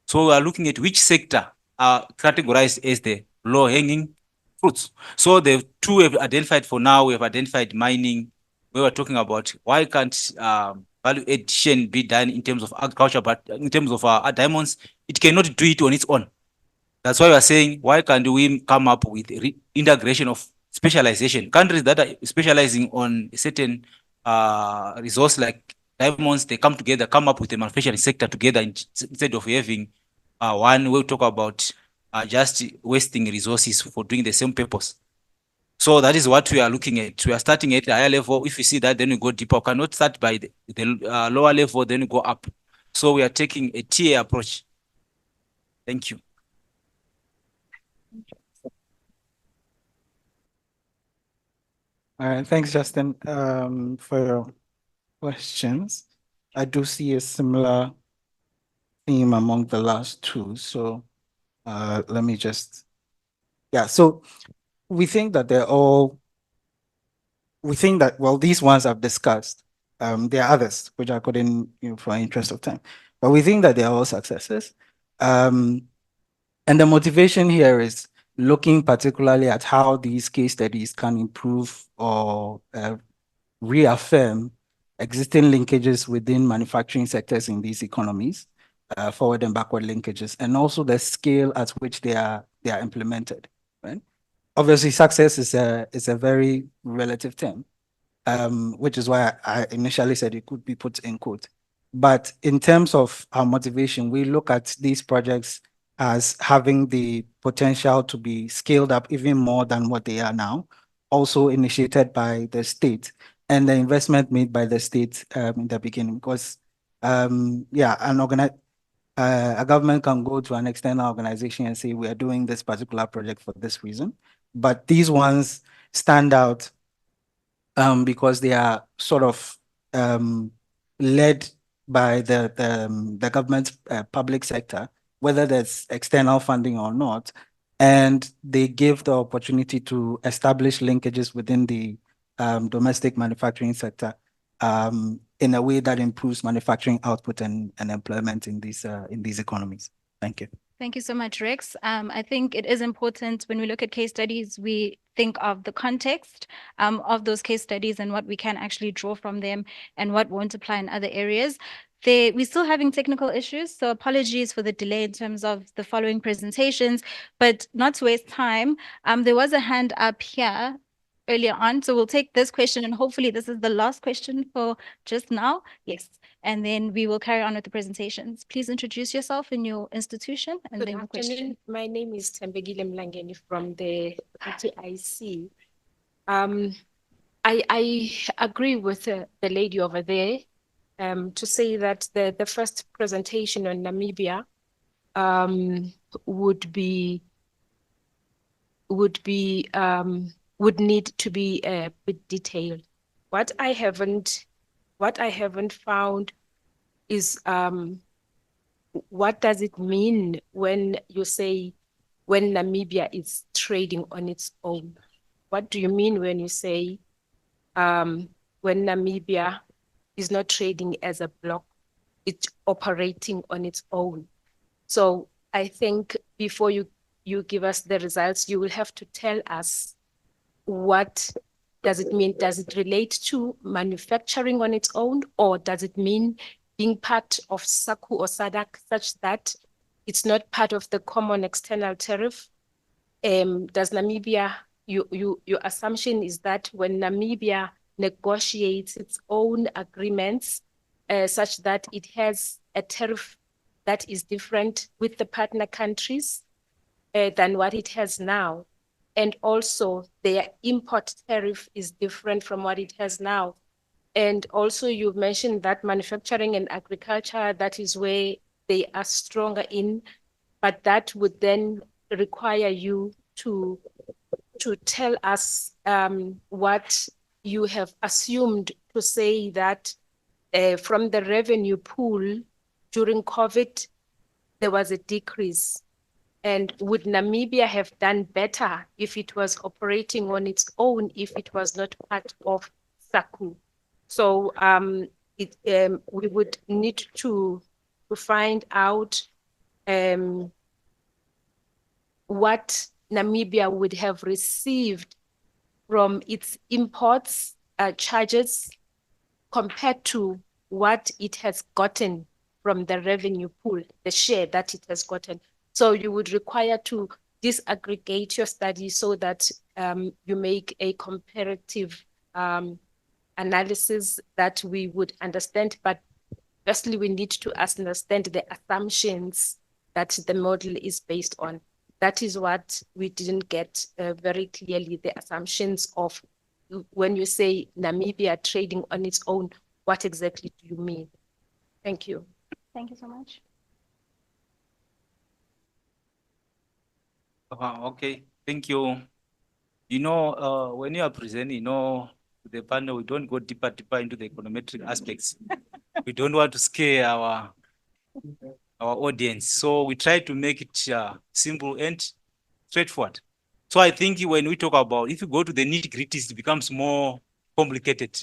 So we are looking at which sector are categorized as the low-hanging fruits. So the two we have identified for now, we have identified mining. We were talking about why can't value addition be done in terms of agriculture, but in terms of diamonds, it cannot do it on its own. That's why we are saying, why can't we come up with integration of specialization? Countries that are specializing on a certain resource like diamonds, they come together, come up with a manufacturing sector together instead of having one. We'll talk about just wasting resources for doing the same purpose. So that is what we are looking at. We are starting at a higher level. If you see that, then we go deeper. We cannot start by the lower level, then we go up. So we are taking a tier approach. Thank you. All right, thanks, Justin, for your questions. I do see a similar theme among the last two. So let me just, so we think that well, these ones I've discussed. There are others which I couldn't, for interest of time, but we think that they are all successes. And the motivation here is looking particularly at how these case studies can improve or reaffirm existing linkages within manufacturing sectors in these economies, forward and backward linkages, and also the scale at which they are implemented. Right? Obviously, success is a very relative term, which is why I initially said it could be put in quote. But in terms of our motivation, we look at these projects as having the potential to be scaled up even more than what they are now, also initiated by the state and the investment made by the state in the beginning. Because, a government can go to an external organization and say, we are doing this particular project for this reason. but these ones stand out because they are sort of led by the government's public sector, whether there's external funding or not, and they give the opportunity to establish linkages within the domestic manufacturing sector in a way that improves manufacturing output and employment in these economies. Thank you. Thank you so much, Rex. I think it is important when we look at case studies, we think of the context of those case studies and what we can actually draw from them and what won't apply in other areas. We're still having technical issues, so apologies for the delay in terms of the following presentations, but not to waste time, there was a hand up here earlier on, so we'll take this question and hopefully this is the last question for just now. Yes. And then we will carry on with the presentations. Please introduce yourself and your institution and then the question. My name is Tembegile Mlangeni from the TIC. I agree with the lady over there to say that the first presentation on Namibia would need to be a bit detailed. What I haven't found is what does it mean when you say when Namibia is trading on its own? What do you mean when you say when Namibia is not trading as a bloc, it's operating on its own? So I think before you give us the results, you will have to tell us what does it mean? Does it relate to manufacturing on its own, or does it mean being part of SACU or SADC such that it's not part of the common external tariff? Does Namibia, your assumption is that when Namibia negotiates its own agreements such that it has a tariff that is different with the partner countries than what it has now? And also their import tariff is different from what it has now. And also you've mentioned that manufacturing and agriculture, that is where they are stronger in, but that would then require you to tell us what you have assumed to say that from the revenue pool during COVID, there was a decrease. And would Namibia have done better if it was operating on its own, if it was not part of SACU? So we would need to find out what Namibia would have received from its imports charges compared to what it has gotten from the revenue pool, the share that it has gotten. So you would require to disaggregate your study so that you make a comparative analysis that we would understand. But firstly, we need to understand the assumptions that the model is based on. That is what we didn't get very clearly, the assumptions of when you say Namibia trading on its own, what exactly do you mean? Thank you. Thank you so much. Okay, thank you. You know, when you are presenting, the panel, we don't go deeper into the econometric aspects. We don't want to scare our audience. So we try to make it simple and straightforward. So I think when we talk about, if you go to the nitty-gritties, it becomes more complicated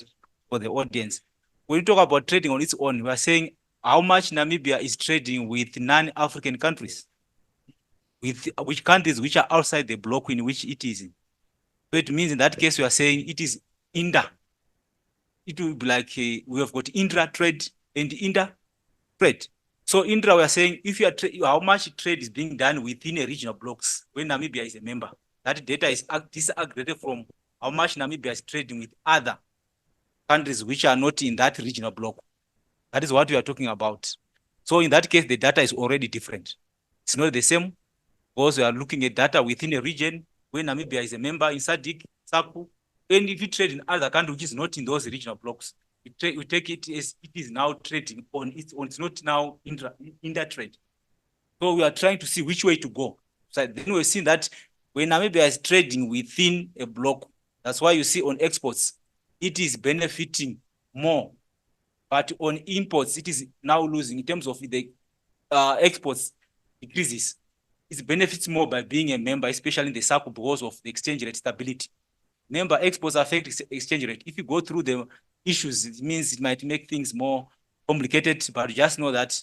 for the audience. When we talk about trading on its own, we are saying how much Namibia is trading with non-African countries, with which countries which are outside the bloc in which it is. So it means in that case, we are saying it is inter. It will be like we have got intra-trade and inter-trade. So intra, we are saying if you are how much trade is being done within a regional blocks when Namibia is a member. That data is disaggregated from how much Namibia is trading with other countries which are not in that regional block. That is what we are talking about. So in that case, the data is already different. It's not the same because we are looking at data within a region where Namibia is a member in SADC, SACU, and if you trade in other countries which is not in those regional blocks, we take it as it is now trading on its own. It's not now inter-trade. So we are trying to see which way to go. So then we've seen that when Namibia is trading within a block, that's why you see on exports, it is benefiting more. But on imports, it is now losing in terms of the exports decreases. It benefits more by being a member, especially in the SACU because of the exchange rate stability. Remember, exports affect exchange rate. If you go through the issues, it means it might make things more complicated, but just know that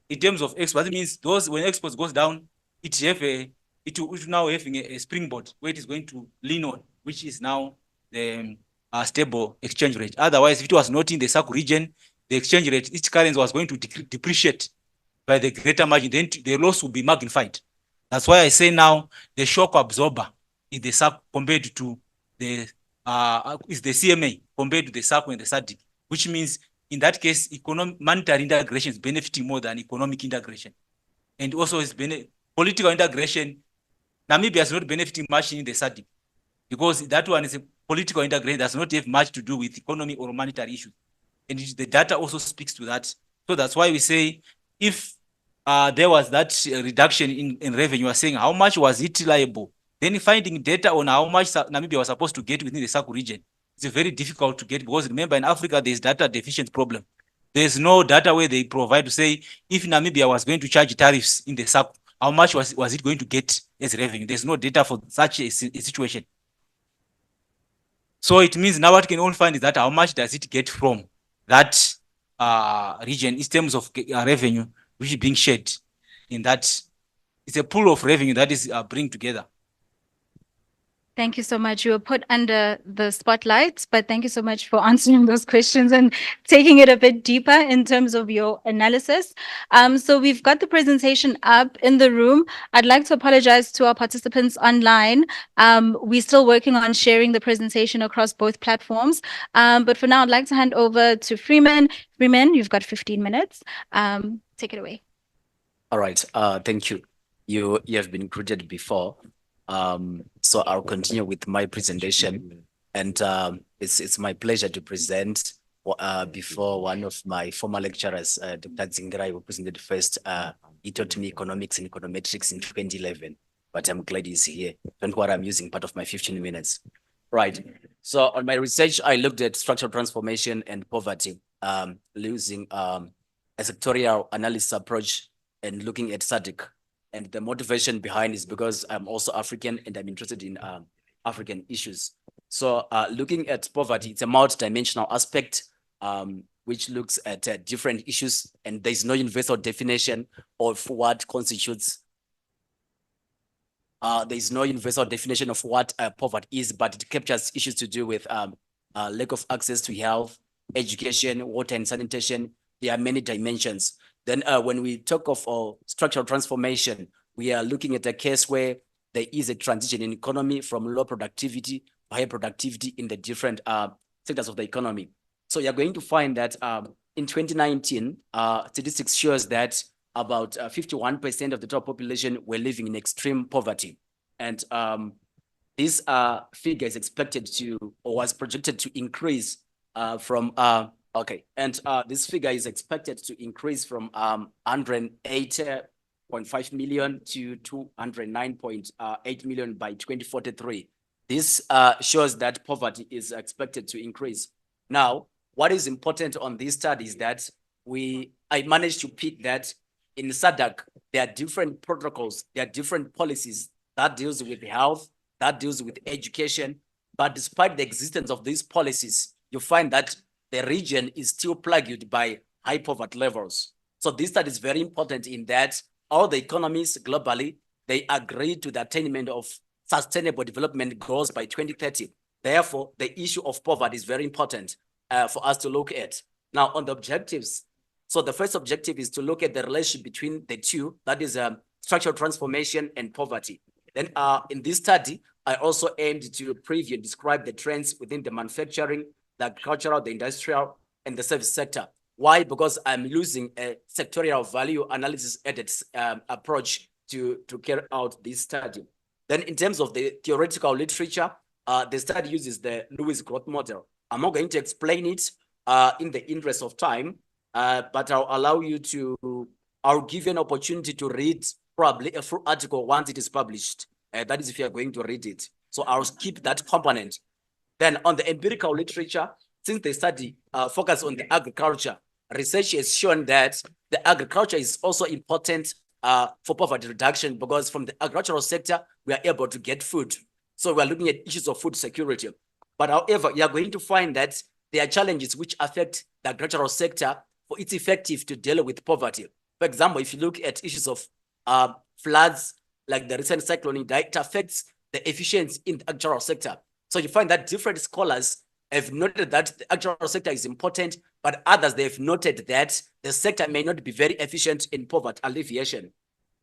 in terms of exports, it means when exports goes down, it will now having a springboard where it is going to lean on, which is now the stable exchange rate. Otherwise, if it was not in the SACU region, the exchange rate, each currency was going to depreciate by the greater margin, then the loss will be magnified. That's why I say now the shock absorber is the SACU compared to the is the CMA compared to the SACU and the SADC, which means in that case, monetary integration is benefiting more than economic integration. And also is political integration. Namibia is not benefiting much in the SADC because that one is a political integration does not have much to do with economy or monetary issues. And the data also speaks to that. So that's why we say if there was that reduction in revenue, we are saying how much was it liable? Then finding data on how much Namibia was supposed to get within the SACU region, it's very difficult to get because remember in Africa, there's data deficiency problem. There's no data where they provide to say if Namibia was going to charge tariffs in the SACU, how much was it going to get as revenue? There's no data for such a situation. So it means now what can all find is that how much does it get from that region in terms of revenue which is being shared in that. It's a pool of revenue that is bring together. Thank you so much. You were put under the spotlight, but thank you so much for answering those questions and taking it a bit deeper in terms of your analysis. So we've got the presentation up in the room. I'd like to apologize to our participants online. We're still working on sharing the presentation across both platforms. But for now, I'd like to hand over to Freeman. Freeman, you've got 15 minutes. Take it away. All right. Thank you. You have been greeted before. So I'll continue with my presentation, and it's my pleasure to present before one of my former lecturers, Dr. Dzingirai, who presented first. He taught me economics and econometrics in 2011, but I'm glad he's here. Don't worry, I'm using part of my 15 minutes. Right. So on my research, I looked at structural transformation and poverty, using a sectorial analysis approach and looking at SADC. And the motivation behind is because I'm also African and I'm interested in African issues. So looking at poverty, it's a multi-dimensional aspect which looks at different issues, and there's no universal definition of what constitutes. There's no universal definition of what poverty is, but it captures issues to do with lack of access to health, education, water and sanitation. There are many dimensions. Then when we talk of structural transformation, we are looking at a case where there is a transition in economy from low productivity to high productivity in the different sectors of the economy. So you're going to find that in 2019, statistics shows that about 51% of the total population were living in extreme poverty. And this figure is expected to, or was projected to increase from this figure is expected to increase from 180.5 million to 209.8 million by 2043. This shows that poverty is expected to increase. Now, what is important on this study is that I managed to pick that in SADC, there are different protocols, there are different policies that deals with health, that deals with education. But despite the existence of these policies, you find that the region is still plagued by high poverty levels. So this study is very important in that all the economies globally, they agree to the attainment of sustainable development goals by 2030. Therefore, the issue of poverty is very important for us to look at. Now, on the objectives, so the first objective is to look at the relationship between the two, that is structural transformation and poverty. Then in this study, I also aimed to preview and describe the trends within the manufacturing, the agricultural, the industrial, and the service sector. Why? Because I'm using a sectorial value analysis added approach to carry out this study. Then in terms of the theoretical literature, the study uses the Lewis growth model. I'm not going to explain it in the interest of time, but I'll allow you to, I'll give you an opportunity to read probably a full article once it is published. That is if you are going to read it. So I'll skip that component. Then on the empirical literature, since the study focus on the agriculture, research has shown that the agriculture is also important for poverty reduction, because from the agricultural sector, we are able to get food. So we are looking at issues of food security. But however, you are going to find that there are challenges which affect the agricultural sector for it's effective to deal with poverty. For example, if you look at issues of floods, like the recent cyclone, it affects the efficiency in the agricultural sector. So you find that different scholars have noted that the agricultural sector is important, but others, they've noted that the sector may not be very efficient in poverty alleviation.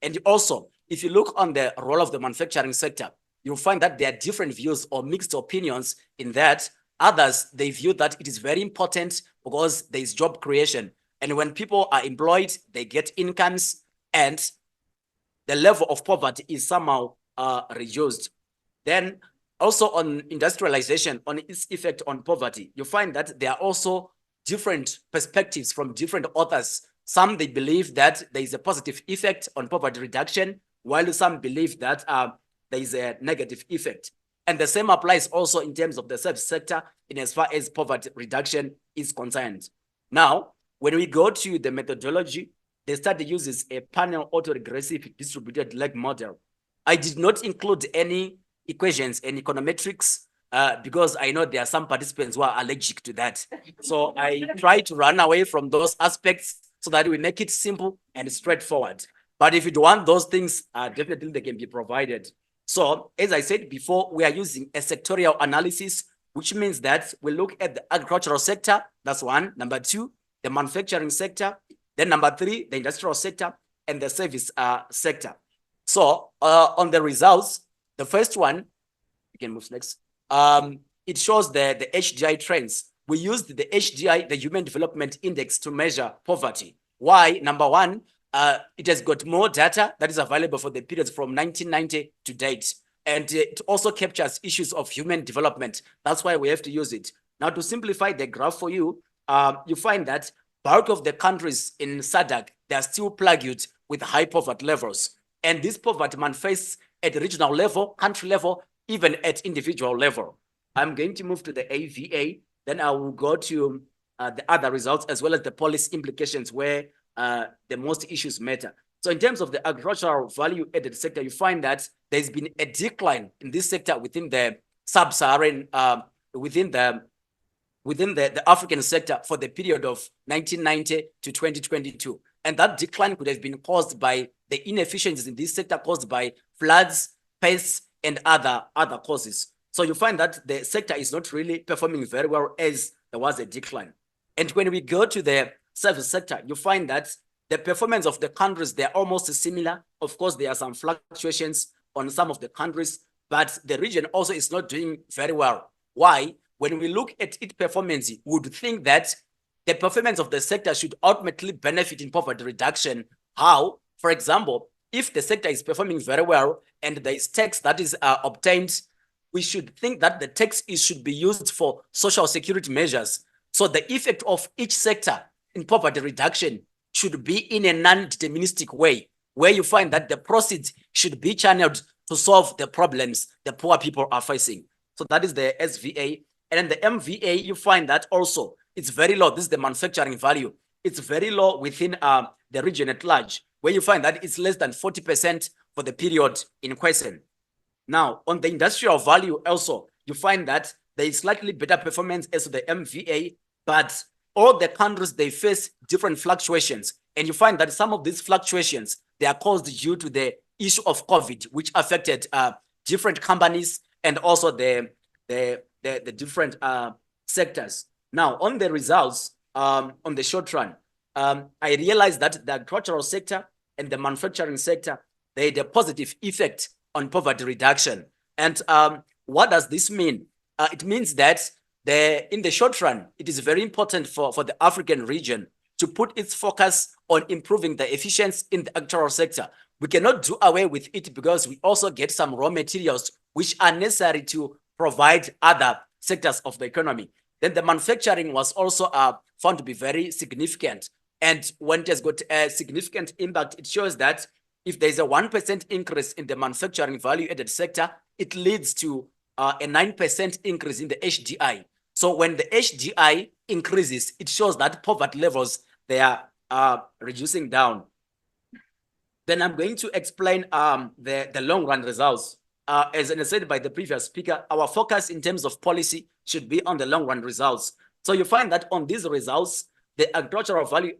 And also, if you look on the role of the manufacturing sector, you'll find that there are different views or mixed opinions in that. Others, they view that it is very important because there is job creation. And when people are employed, they get incomes, and the level of poverty is somehow reduced. Then also on industrialization, on its effect on poverty, you find that there are also different perspectives from different authors. Some, they believe that there is a positive effect on poverty reduction, while some believe that there is a negative effect. And the same applies also in terms of the service sector in as far as poverty reduction is concerned. Now, when we go to the methodology, the study uses a panel autoregressive distributed lag model. I did not include any equations and econometrics because I know there are some participants who are allergic to that. So I try to run away from those aspects so that we make it simple and straightforward. But if you want those things, definitely they can be provided. So as I said before, we are using a sectorial analysis, which means that we look at the agricultural sector, that's one. Number two, the manufacturing sector. Then number three, the industrial sector and the service sector. So on the results, the first one, you can move next. It shows the HDI trends. We used the HDI, the Human Development Index, to measure poverty. Why? Number one, it has got more data that is available for the periods from 1990 to date. And it also captures issues of human development. That's why we have to use it. Now, to simplify the graph for you, you find that bulk of the countries in SADC, they are still plagued with high poverty levels. And this poverty manifests at regional level, country level, even at individual level. I'm going to move to the AVA, then I will go to the other results as well as the policy implications where the most issues matter. So in terms of the agricultural value added sector, you find that there's been a decline in this sector within the sub-Saharan, within the African sector for the period of 1990 to 2022. And that decline could have been caused by the inefficiencies in this sector caused by floods, pests, and other causes. So you find that the sector is not really performing very well as there was a decline. And when we go to the service sector, you find that the performance of the countries, they're almost similar. Of course, there are some fluctuations on some of the countries, but the region also is not doing very well. Why? When we look at its performance, we would think that the performance of the sector should ultimately benefit in poverty reduction. How? For example, if the sector is performing very well and there is tax that is obtained, we should think that the tax should be used for social security measures. So the effect of each sector in poverty reduction should be in a non-deterministic way, where you find that the proceeds should be channeled to solve the problems the poor people are facing. So that is the SVA. And then the MVA, you find that also it's very low. This is the manufacturing value. It's very low within the region at large, where you find that it's less than 40% for the period in question. Now, on the industrial value also, you find that there is slightly better performance as to the MVA, but all the countries, they face different fluctuations. And you find that some of these fluctuations, they are caused due to the issue of COVID, which affected different companies and also the different sectors. Now, on the results, on the short run, I realized that the agricultural sector and the manufacturing sector, they had a positive effect on poverty reduction. And what does this mean? It means that in the short run, it is very important for the African region to put its focus on improving the efficiency in the agricultural sector. We cannot do away with it because we also get some raw materials which are necessary to provide other sectors of the economy. Then the manufacturing was also found to be very significant. And when it has got a significant impact, it shows that if there's a 1% increase in the manufacturing value added sector, it leads to a 9% increase in the HDI. So when the HDI increases, it shows that poverty levels, they are reducing down. Then I'm going to explain the long run results. As said by the previous speaker, our focus in terms of policy should be on the long run results. So you find that on these results, the agricultural value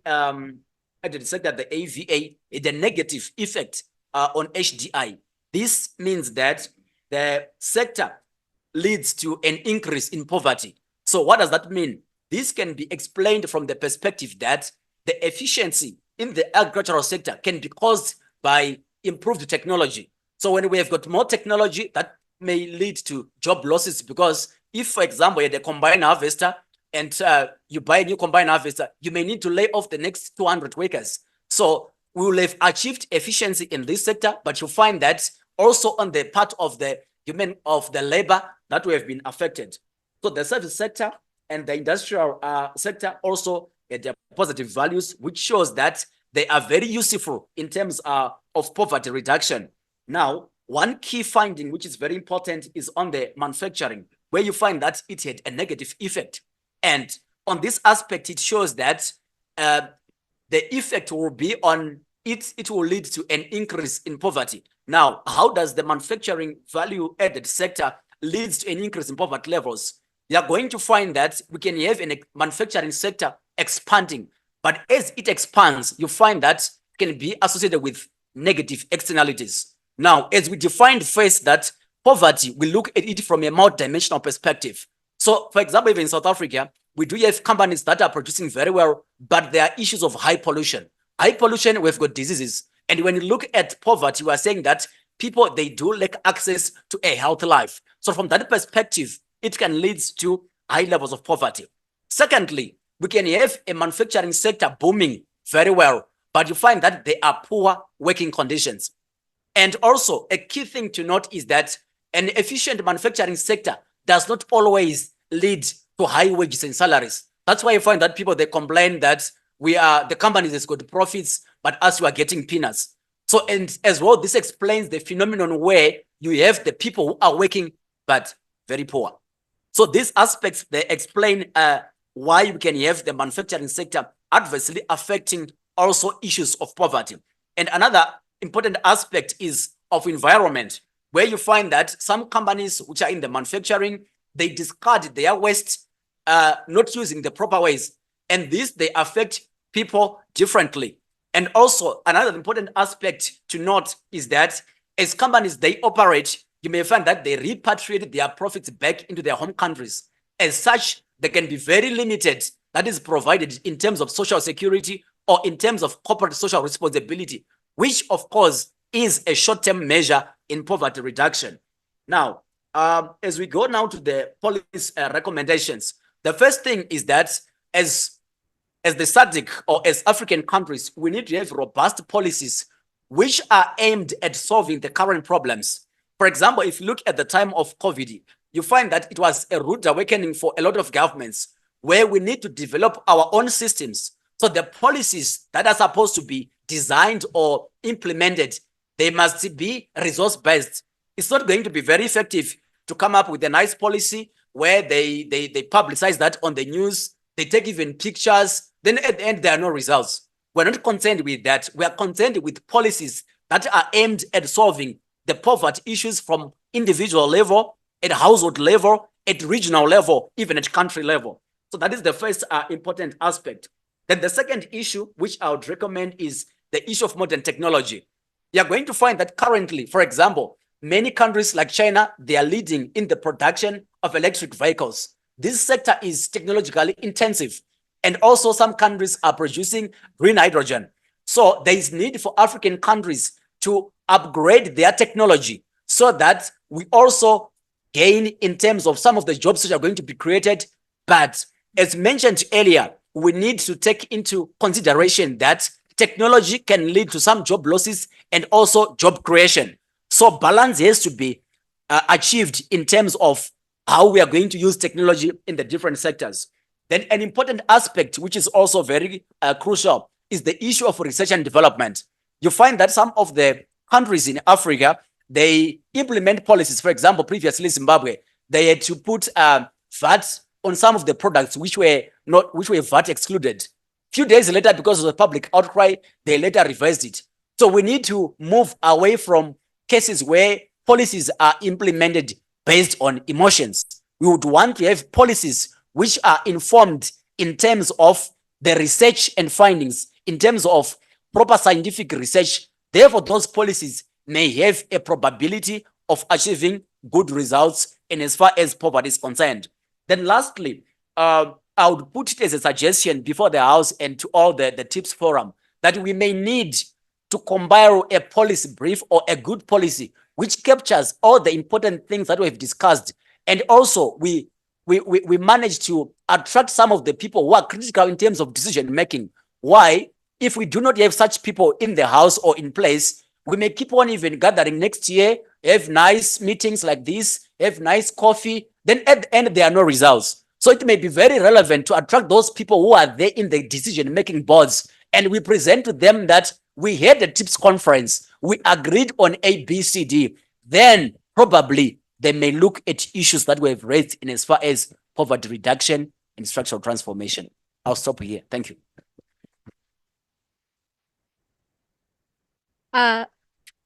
added sector, the AVA, is a negative effect on HDI. This means that the sector leads to an increase in poverty. So what does that mean? This can be explained from the perspective that the efficiency in the agricultural sector can be caused by improved technology. So when we have got more technology, that may lead to job losses, because if, for example, you had a combine harvester and you buy a new combine harvester, you may need to lay off the next 200 workers. So we will have achieved efficiency in this sector, but you find that also on the part of the labor that we have been affected. So the service sector and the industrial sector also had their positive values, which shows that they are very useful in terms of poverty reduction. Now, one key finding which is very important is on the manufacturing, where you find that it had a negative effect. And on this aspect, it shows that the effect will be on it will lead to an increase in poverty. Now, how does the manufacturing value added sector leads to an increase in poverty levels? You are going to find that we can have a manufacturing sector expanding, but as it expands, you find that it can be associated with negative externalities. Now, as we defined first that poverty, we look at it from a multidimensional perspective. So, for example, even in South Africa, we do have companies that are producing very well, but there are issues of high pollution. High pollution, we've got diseases. And when you look at poverty, we are saying that people, they do lack access to a healthy life. So from that perspective, it can lead to high levels of poverty. Secondly, we can have a manufacturing sector booming very well, but you find that there are poor working conditions. And also, a key thing to note is that an efficient manufacturing sector does not always lead to high wages and salaries. That's why you find that people, they complain that the companies has got profits, but us, we are getting peanuts. So, and as well, this explains the phenomenon where you have the people who are working, but very poor. So these aspects, they explain why you can have the manufacturing sector adversely affecting also issues of poverty. And another important aspect is of environment, where you find that some companies which are in the manufacturing, they discard their waste, not using the proper ways. And this, they affect people differently. And also another important aspect to note is that as companies, they operate, you may find that they repatriate their profits back into their home countries. As such, they can be very limited that is provided in terms of social security or in terms of corporate social responsibility, which of course is a short-term measure in poverty reduction. Now, as we go now to the policy recommendations, the first thing is that as the SADC or as African countries, we need to have robust policies which are aimed at solving the current problems. For example, if you look at the time of COVID, you find that it was a rude awakening for a lot of governments where we need to develop our own systems. So the policies that are supposed to be designed or implemented, they must be resource-based. It's not going to be very effective to come up with a nice policy where they publicize that on the news, they take even pictures, then at the end, there are no results. We're not concerned with that. We are concerned with policies that are aimed at solving the poverty issues from individual level, at household level, at regional level, even at country level. So that is the first important aspect. Then the second issue, which I would recommend, is the issue of modern technology. You're going to find that currently, for example, many countries like China, they are leading in the production of electric vehicles. This sector is technologically intensive. And also some countries are producing green hydrogen. So there is need for African countries to upgrade their technology so that we also gain in terms of some of the jobs which are going to be created. But as mentioned earlier, we need to take into consideration that technology can lead to some job losses and also job creation. So balance has to be achieved in terms of how we are going to use technology in the different sectors. Then an important aspect, which is also very crucial, is the issue of research and development. you find that some of the countries in Africa, they implement policies. For example, previously Zimbabwe, they had to put VAT on some of the products which were VAT excluded. Few days later, because of the public outcry, they later reversed it. So we need to move away from cases where policies are implemented based on emotions. We would want to have policies which are informed in terms of the research and findings, in terms of proper scientific research. Therefore, those policies may have a probability of achieving good results in as far as poverty is concerned. Then lastly, I would put it as a suggestion before the House and to all the TIPS forum that we may need to compile a policy brief or a good policy which captures all the important things that we've discussed. And also we manage to attract some of the people who are critical in terms of decision making. Why? If we do not have such people in the House or in place, we may keep on even gathering next year, have nice meetings like this, have nice coffee, then at the end there are no results. So it may be very relevant to attract those people who are there in the decision-making boards, and we present to them that we had a TIPS conference, we agreed on A, B, C, D. Then probably they may look at issues that we have raised in as far as poverty reduction and structural transformation. I'll stop here. Thank you.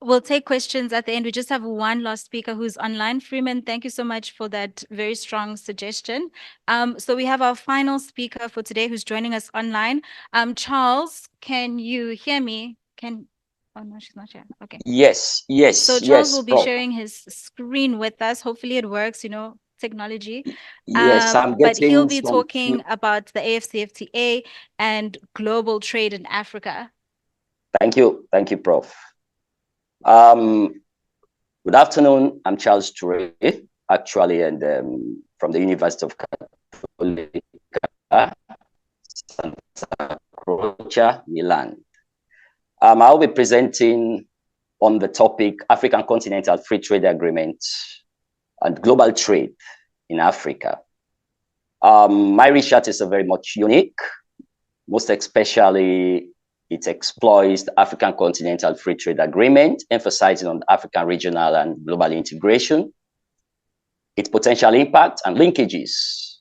We'll take questions at the end. We just have one last speaker who's online. Freeman, thank you so much for that very strong suggestion. So we have our final speaker for today who's joining us online. Charles, can you hear me? Oh no, she's not here. Okay. Yes. So Charles will be sharing his screen with us. Hopefully it works, technology. Yes, I'm getting. But he'll be talking about the AfCFTA and global trade in Africa. Thank you, Prof. Good afternoon. I'm Charles Turay, actually, and from the University of Cattolica, Santa Croce, Milan. I'll be presenting on the topic African Continental Free Trade Agreement and global trade in Africa. My research is very much unique, most especially it exploits the African Continental Free Trade Agreement, emphasizing on African regional and global integration, its potential impact and linkages.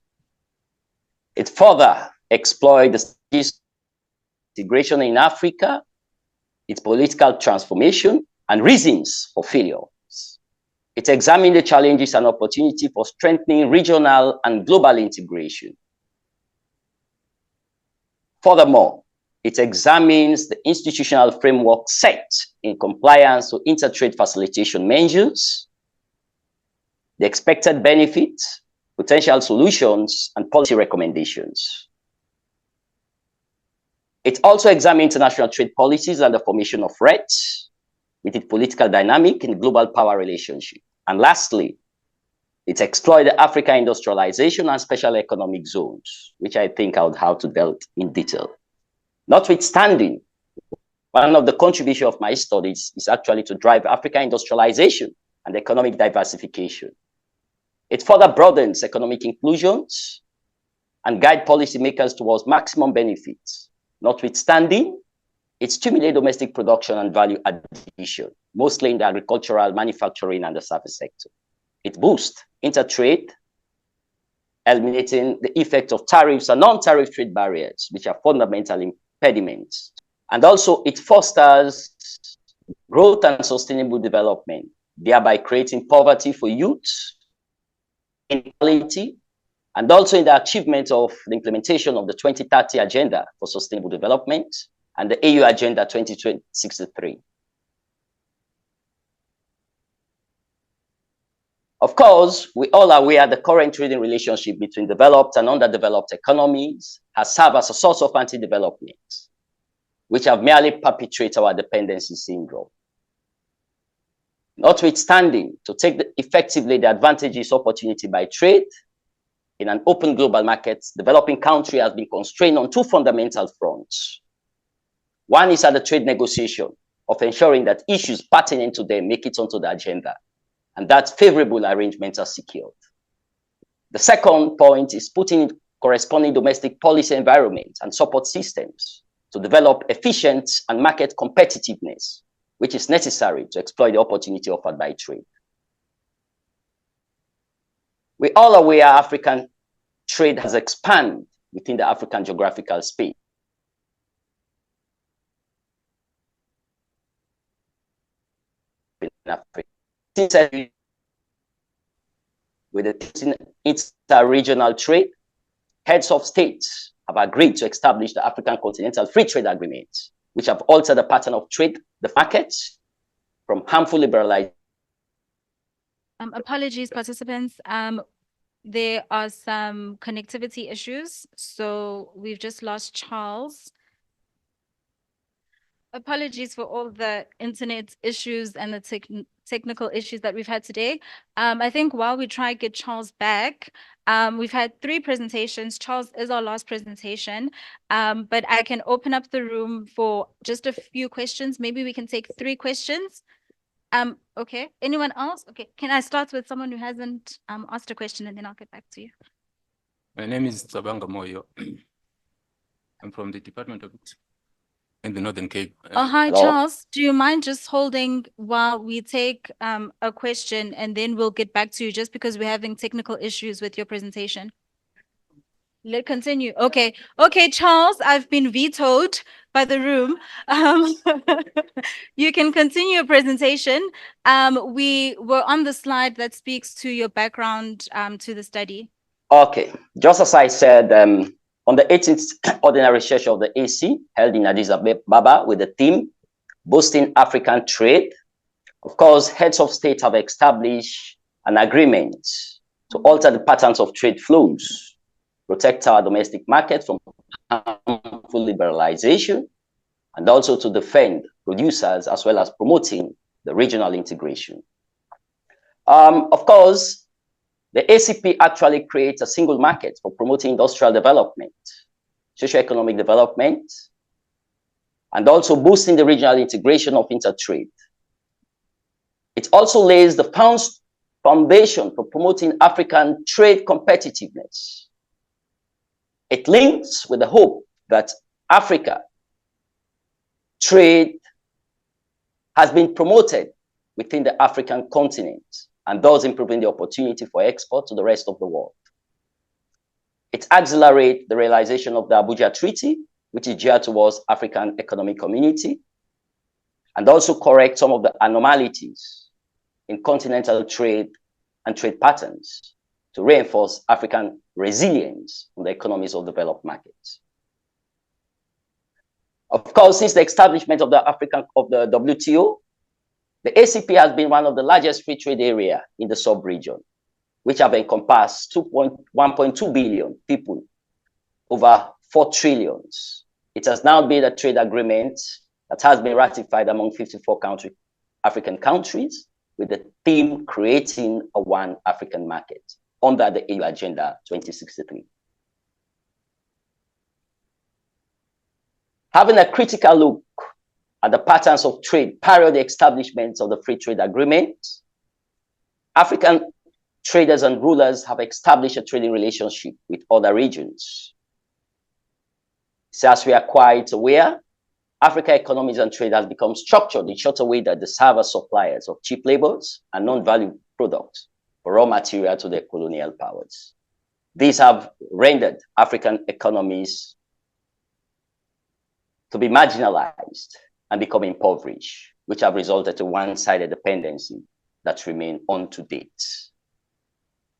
It further exploits the integration in Africa, its political transformation, and reasons for failures. It examines the challenges and opportunity for strengthening regional and global integration. Furthermore, it examines the institutional framework set in compliance with intertrade facilitation measures, the expected benefits, potential solutions, and policy recommendations. It also examines international trade policies and the formation of threats with its political dynamic in global power relationship. And lastly, it exploits the African industrialization and special economic zones, which I think I would have to delve in detail. Notwithstanding, one of the contributions of my studies is actually to drive African industrialization and economic diversification. It further broadens economic inclusions and guide policymakers towards maximum benefits. Notwithstanding, it stimulates domestic production and value addition, mostly in the agricultural, manufacturing, and the service sector. It boosts intertrade, eliminating the effect of tariffs and non-tariff trade barriers, which are fundamental impediments. And also it fosters growth and sustainable development, thereby creating poverty for youth, inequality, and also in the achievement of the implementation of the 2030 Agenda for Sustainable Development and the AU Agenda 2063. Of course, we all are aware the current trading relationship between developed and underdeveloped economies has served as a source of anti-development, which have merely perpetuated our dependency syndrome. Notwithstanding, to take effectively the advantages opportunity by trade in an open global market, developing country has been constrained on two fundamental fronts. One is at the trade negotiation of ensuring that issues pertinent to them make it onto the agenda, and that favorable arrangements are secured. The second point is putting corresponding domestic policy environment and support systems to develop efficient and market competitiveness, which is necessary to exploit the opportunity offered by trade. We're all aware African trade has expanded within the African geographical space. In Africa. With the inter-regional trade, heads of states have agreed to establish the African Continental Free Trade Agreement, which have altered the pattern of trade, the markets, from harmful liberalization. Apologies, participants. There are some connectivity issues, so we've just lost Charles. Apologies for all the internet issues and the technical issues that we've had today. I think while we try to get Charles back, we've had 3 presentations. Charles is our last presentation, but I can open up the room for just a few questions. Maybe we can take 3 questions. Okay, anyone else? Okay, can I start with someone who hasn't asked a question, and then I'll get back to you. My name is Zabanga Moyo. I'm from the Department of in the Northern Cape. Oh, hi, Hello? Charles. Do you mind just holding while we take a question, and then we'll get back to you, just because we're having technical issues with your presentation? Let's continue. Okay. Okay, Charles, I've been vetoed by the room. You can continue your presentation. We were on the slide that speaks to your background to the study. Okay, just as I said, on the 18th ordinary session of the AC held in Addis Ababa with the theme Boosting African Trade, of course, heads of state have established an agreement to alter the patterns of trade flows, protect our domestic market from harmful liberalization, and also to defend producers as well as promoting the regional integration. Of course, the ACP actually creates a single market for promoting industrial development, socioeconomic development, and also boosting the regional integration of intertrade. It also lays the foundation for promoting African trade competitiveness. It links with the hope that Africa trade has been promoted within the African continent, and thus improving the opportunity for export to the rest of the world. It accelerates the realization of the Abuja Treaty, which is geared towards African Economic Community, and also correct some of the anomalies in continental trade and trade patterns to reinforce African resilience on the economies of developed markets. Of course, since the establishment of the WTO, the ACP has been one of the largest free trade area in the sub-region, which have encompassed 1.2 billion people, over 4 trillion. It has now been a trade agreement that has been ratified among 54 African countries, with the theme creating a one African market under the EU Agenda 2063. Having a critical look at the patterns of trade prior to the establishment of the free trade agreement, African traders and rulers have established a trading relationship with other regions. So as we are quite aware, African economies and trade has become structured in such a way that they serve as suppliers of cheap labors and non-value products for raw material to their colonial powers. These have rendered African economies to be marginalized and become impoverished, which have resulted in one-sided dependency that remain on to date.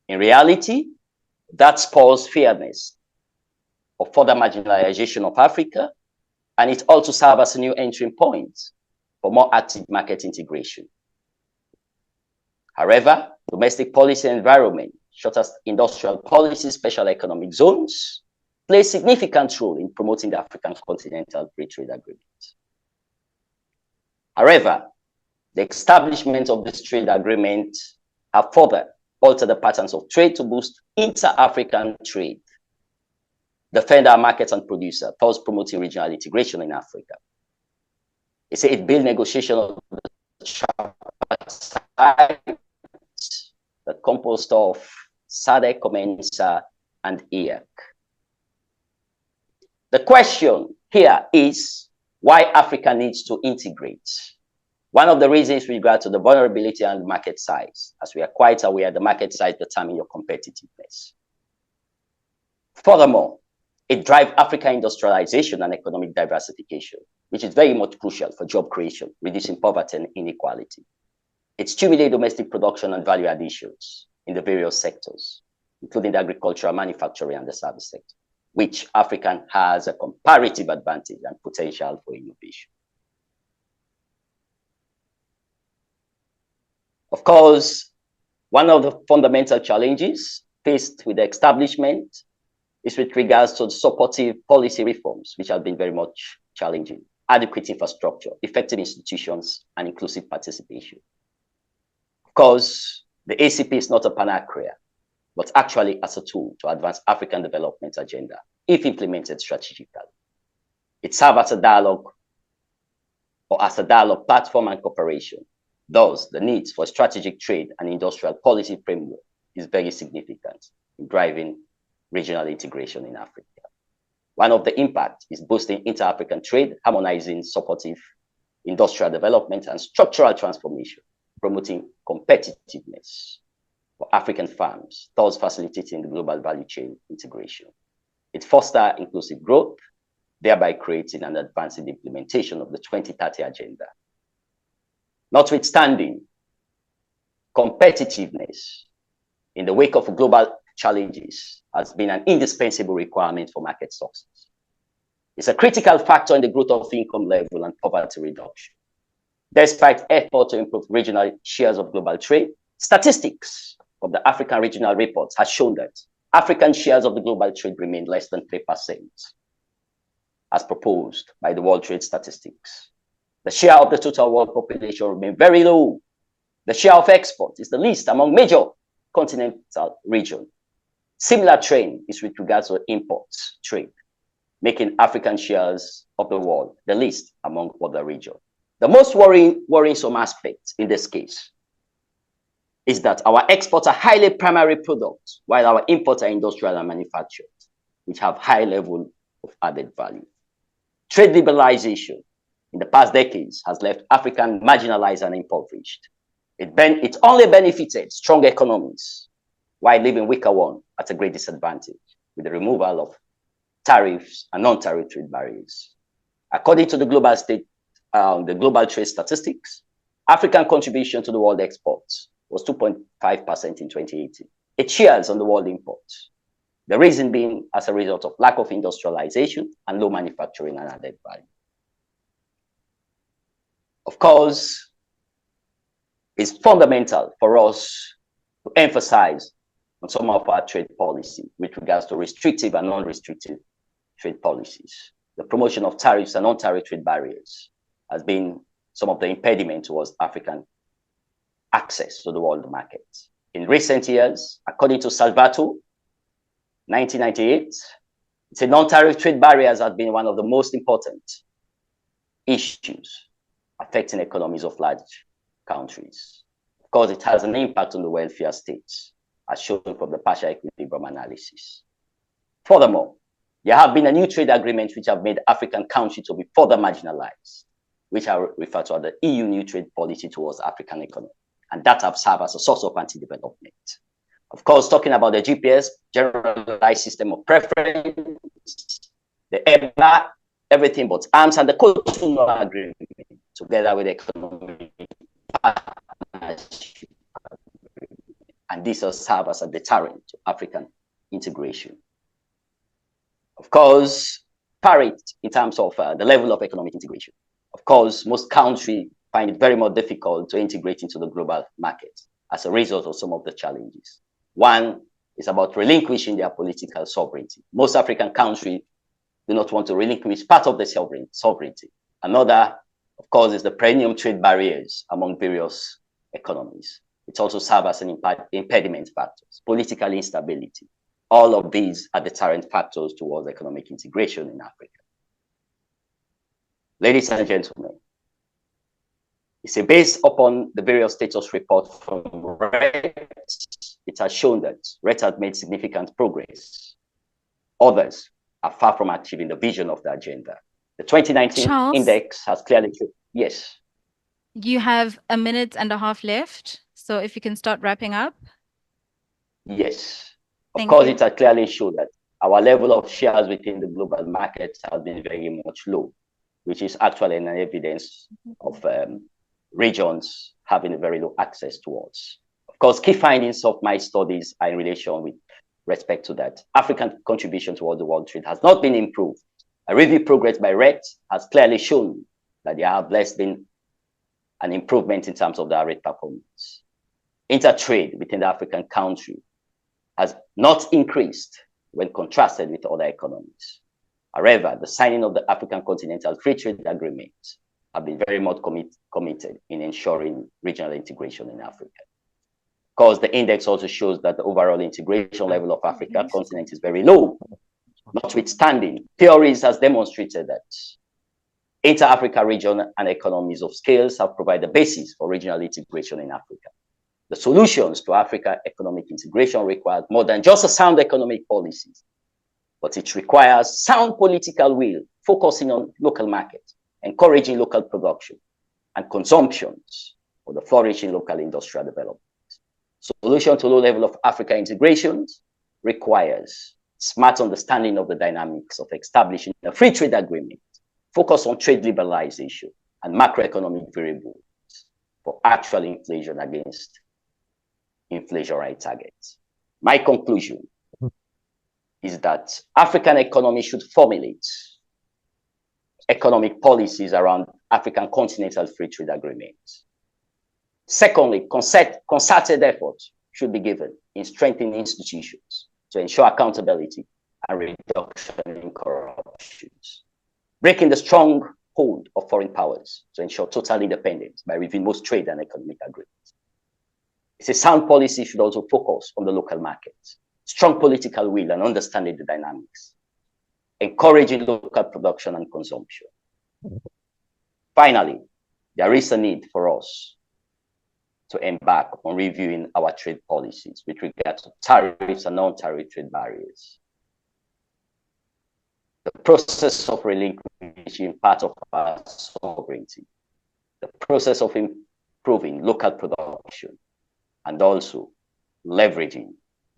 In reality, that spurs fairness of further marginalization of Africa, and it also serves as a new entry point for more active market integration. However, domestic policy environment, such as industrial policy, special economic zones, play a significant role in promoting the African Continental Free Trade Agreement. However, the establishment of this trade agreement have further altered the patterns of trade to boost inter-African trade, defend our markets and producer, thus promoting regional integration in Africa. It builds negotiation of the that composed of SADC, COMENSA, and EAC. The question here is why Africa needs to integrate. One of the reasons with regard to the vulnerability and market size, as we are quite aware, the market size determines your competitiveness. Furthermore, it drives African industrialization and economic diversification, which is very much crucial for job creation, reducing poverty and inequality. It stimulates domestic production and value additions in the various sectors, including the agricultural, manufacturing, and the service sector, which Africa has a comparative advantage and potential for innovation. Of course, one of the fundamental challenges faced with the establishment is with regards to the supportive policy reforms, which have been very much challenging, adequate infrastructure, effective institutions, and inclusive participation. Of course, the ACP is not a panacea, but actually as a tool to advance African development agenda, if implemented strategically. It serves as a dialogue or as a dialogue platform and cooperation. Thus, the needs for strategic trade and industrial policy framework is very significant in driving regional integration in Africa. One of the impacts is boosting inter-African trade, harmonizing supportive industrial development and structural transformation, promoting competitiveness for African farms, thus facilitating the global value chain integration. It fosters inclusive growth, thereby creating and advancing the implementation of the 2030 agenda. Notwithstanding, competitiveness in the wake of global challenges has been an indispensable requirement for market success. It's a critical factor in the growth of income level and poverty reduction. Despite efforts to improve regional shares of global trade, statistics of the African regional reports has shown that African shares of the global trade remain less than 3%, as proposed by the World Trade Statistics. The share of the total world population remains very low. The share of export is the least among major continental regions. Similar trend is with regards to imports trade, making African shares of the world the least among other regions. The most worrisome aspect in this case is that our exports are highly primary products, while our imports are industrial and manufactured, which have high level of added value. Trade liberalization in the past decades has left Africa marginalized and impoverished. It only benefited strong economies, while leaving weaker ones at a great disadvantage with the removal of tariffs and non-tariff trade barriers. According to the global trade statistics, African contribution to the world exports was 2.5% in 2018. It shares on the world imports. The reason being as a result of lack of industrialization and low manufacturing and added value. Of course, it's fundamental for us to emphasize on some of our trade policy with regards to restrictive and non-restrictive trade policies. The promotion of tariffs and non-tariff trade barriers has been some of the impediment towards African access to the world market. In recent years, according to Salvato, 1998, it's a non-tariff trade barriers have been one of the most important issues affecting economies of large countries. Of course, it has an impact on the welfare states, as shown from the partial equilibrium analysis. Furthermore, there have been a new trade agreement which have made African countries to be further marginalized, which I refer to as the EU new trade policy towards African economy, and that have served as a source of anti-development. Of course, talking about the GPS, generalized system of preference, the EBA, everything but arms, and the Cotonou agreement, together with economic partnership. And this will serve as a deterrent to African integration. Of course, parity in terms of the level of economic integration. Of course, most countries find it very much difficult to integrate into the global market as a result of some of the challenges. One is about relinquishing their political sovereignty. Most African countries do not want to relinquish part of their sovereignty. Another, of course, is the perennial trade barriers among various economies. It also serves as an impediment factors, political instability. All of these are deterrent factors towards economic integration in Africa. Ladies and gentlemen, it's based upon the various status reports from RET. It has shown that RET has made significant progress. Others are far from achieving the vision of the agenda. The 2019 Charles? index has clearly shown, yes. You have 1.5 minutes left. So if you can start wrapping up. Yes. Of Thank course, you. it has clearly shown that our level of shares within the global market has been very much low, which is actually an evidence of regions having a very low access towards. Of course, key findings of my studies are in relation with respect to that. African contribution towards the world trade has not been improved. A review progress by RECT has clearly shown that there have less been an improvement in terms of the rate performance. Intertrade within the African country has not increased when contrasted with other economies. However, the signing of the African Continental Free Trade Agreement have been very much committed in ensuring regional integration in Africa. Of course, the index also shows that the overall integration level of Africa continent is very low. Notwithstanding, theories has demonstrated that inter-Africa region and economies of scales have provided the basis for regional integration in Africa. The solutions to Africa economic integration require more than just a sound economic policies, but it requires sound political will, focusing on local markets, encouraging local production and consumptions for the flourishing local industrial development. Solution to low level of Africa integrations requires smart understanding of the dynamics of establishing a free trade agreement, focus on trade liberalization and macroeconomic variables for actual inflation against inflationary targets. My conclusion is that African economy should formulate economic policies around African continental free trade agreements. Secondly, concerted efforts should be given in strengthening institutions to ensure accountability and reduction in corruption. Breaking the strong hold of foreign powers to ensure total independence by reviewing most trade and economic agreements. It's a sound policy should also focus on the local markets, strong political will and understanding the dynamics, encouraging local production and consumption. Finally, there is a need for us to embark on reviewing our trade policies with regard to tariffs and non-tariff trade barriers. The process of relinquishing part of our sovereignty, the process of improving local production, and also leveraging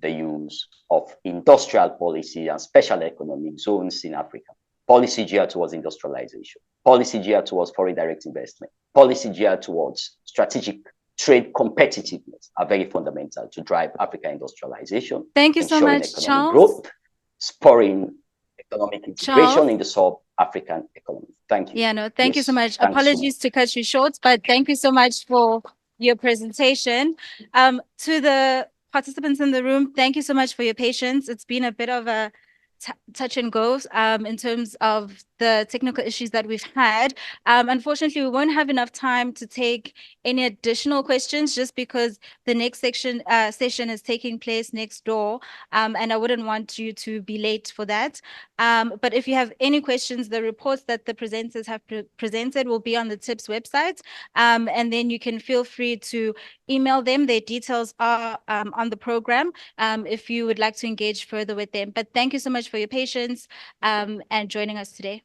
the use of industrial policy and special economic zones in Africa, policy geared towards industrialization, policy geared towards foreign direct investment, policy geared towards strategic trade competitiveness are very fundamental to drive African industrialization. Thank you so much, Charles. Growth, spurring economic integration in the sub-African economy. Thank you. Yeah, no, thank you so much. Thanks Apologies to cut you short, but thank you so much for your presentation. To the participants in the room, thank you so much for your patience. It's been a bit of a touch and go in terms of the technical issues that we've had. Unfortunately, we won't have enough time to take any additional questions just because the next session is taking place next door, and I wouldn't want you to be late for that. But if you have any questions, the reports that the presenters have presented will be on the TIPS website, and then you can feel free to email them. Their details are on the program if you would like to engage further with them. But thank you so much for your patience and joining us today.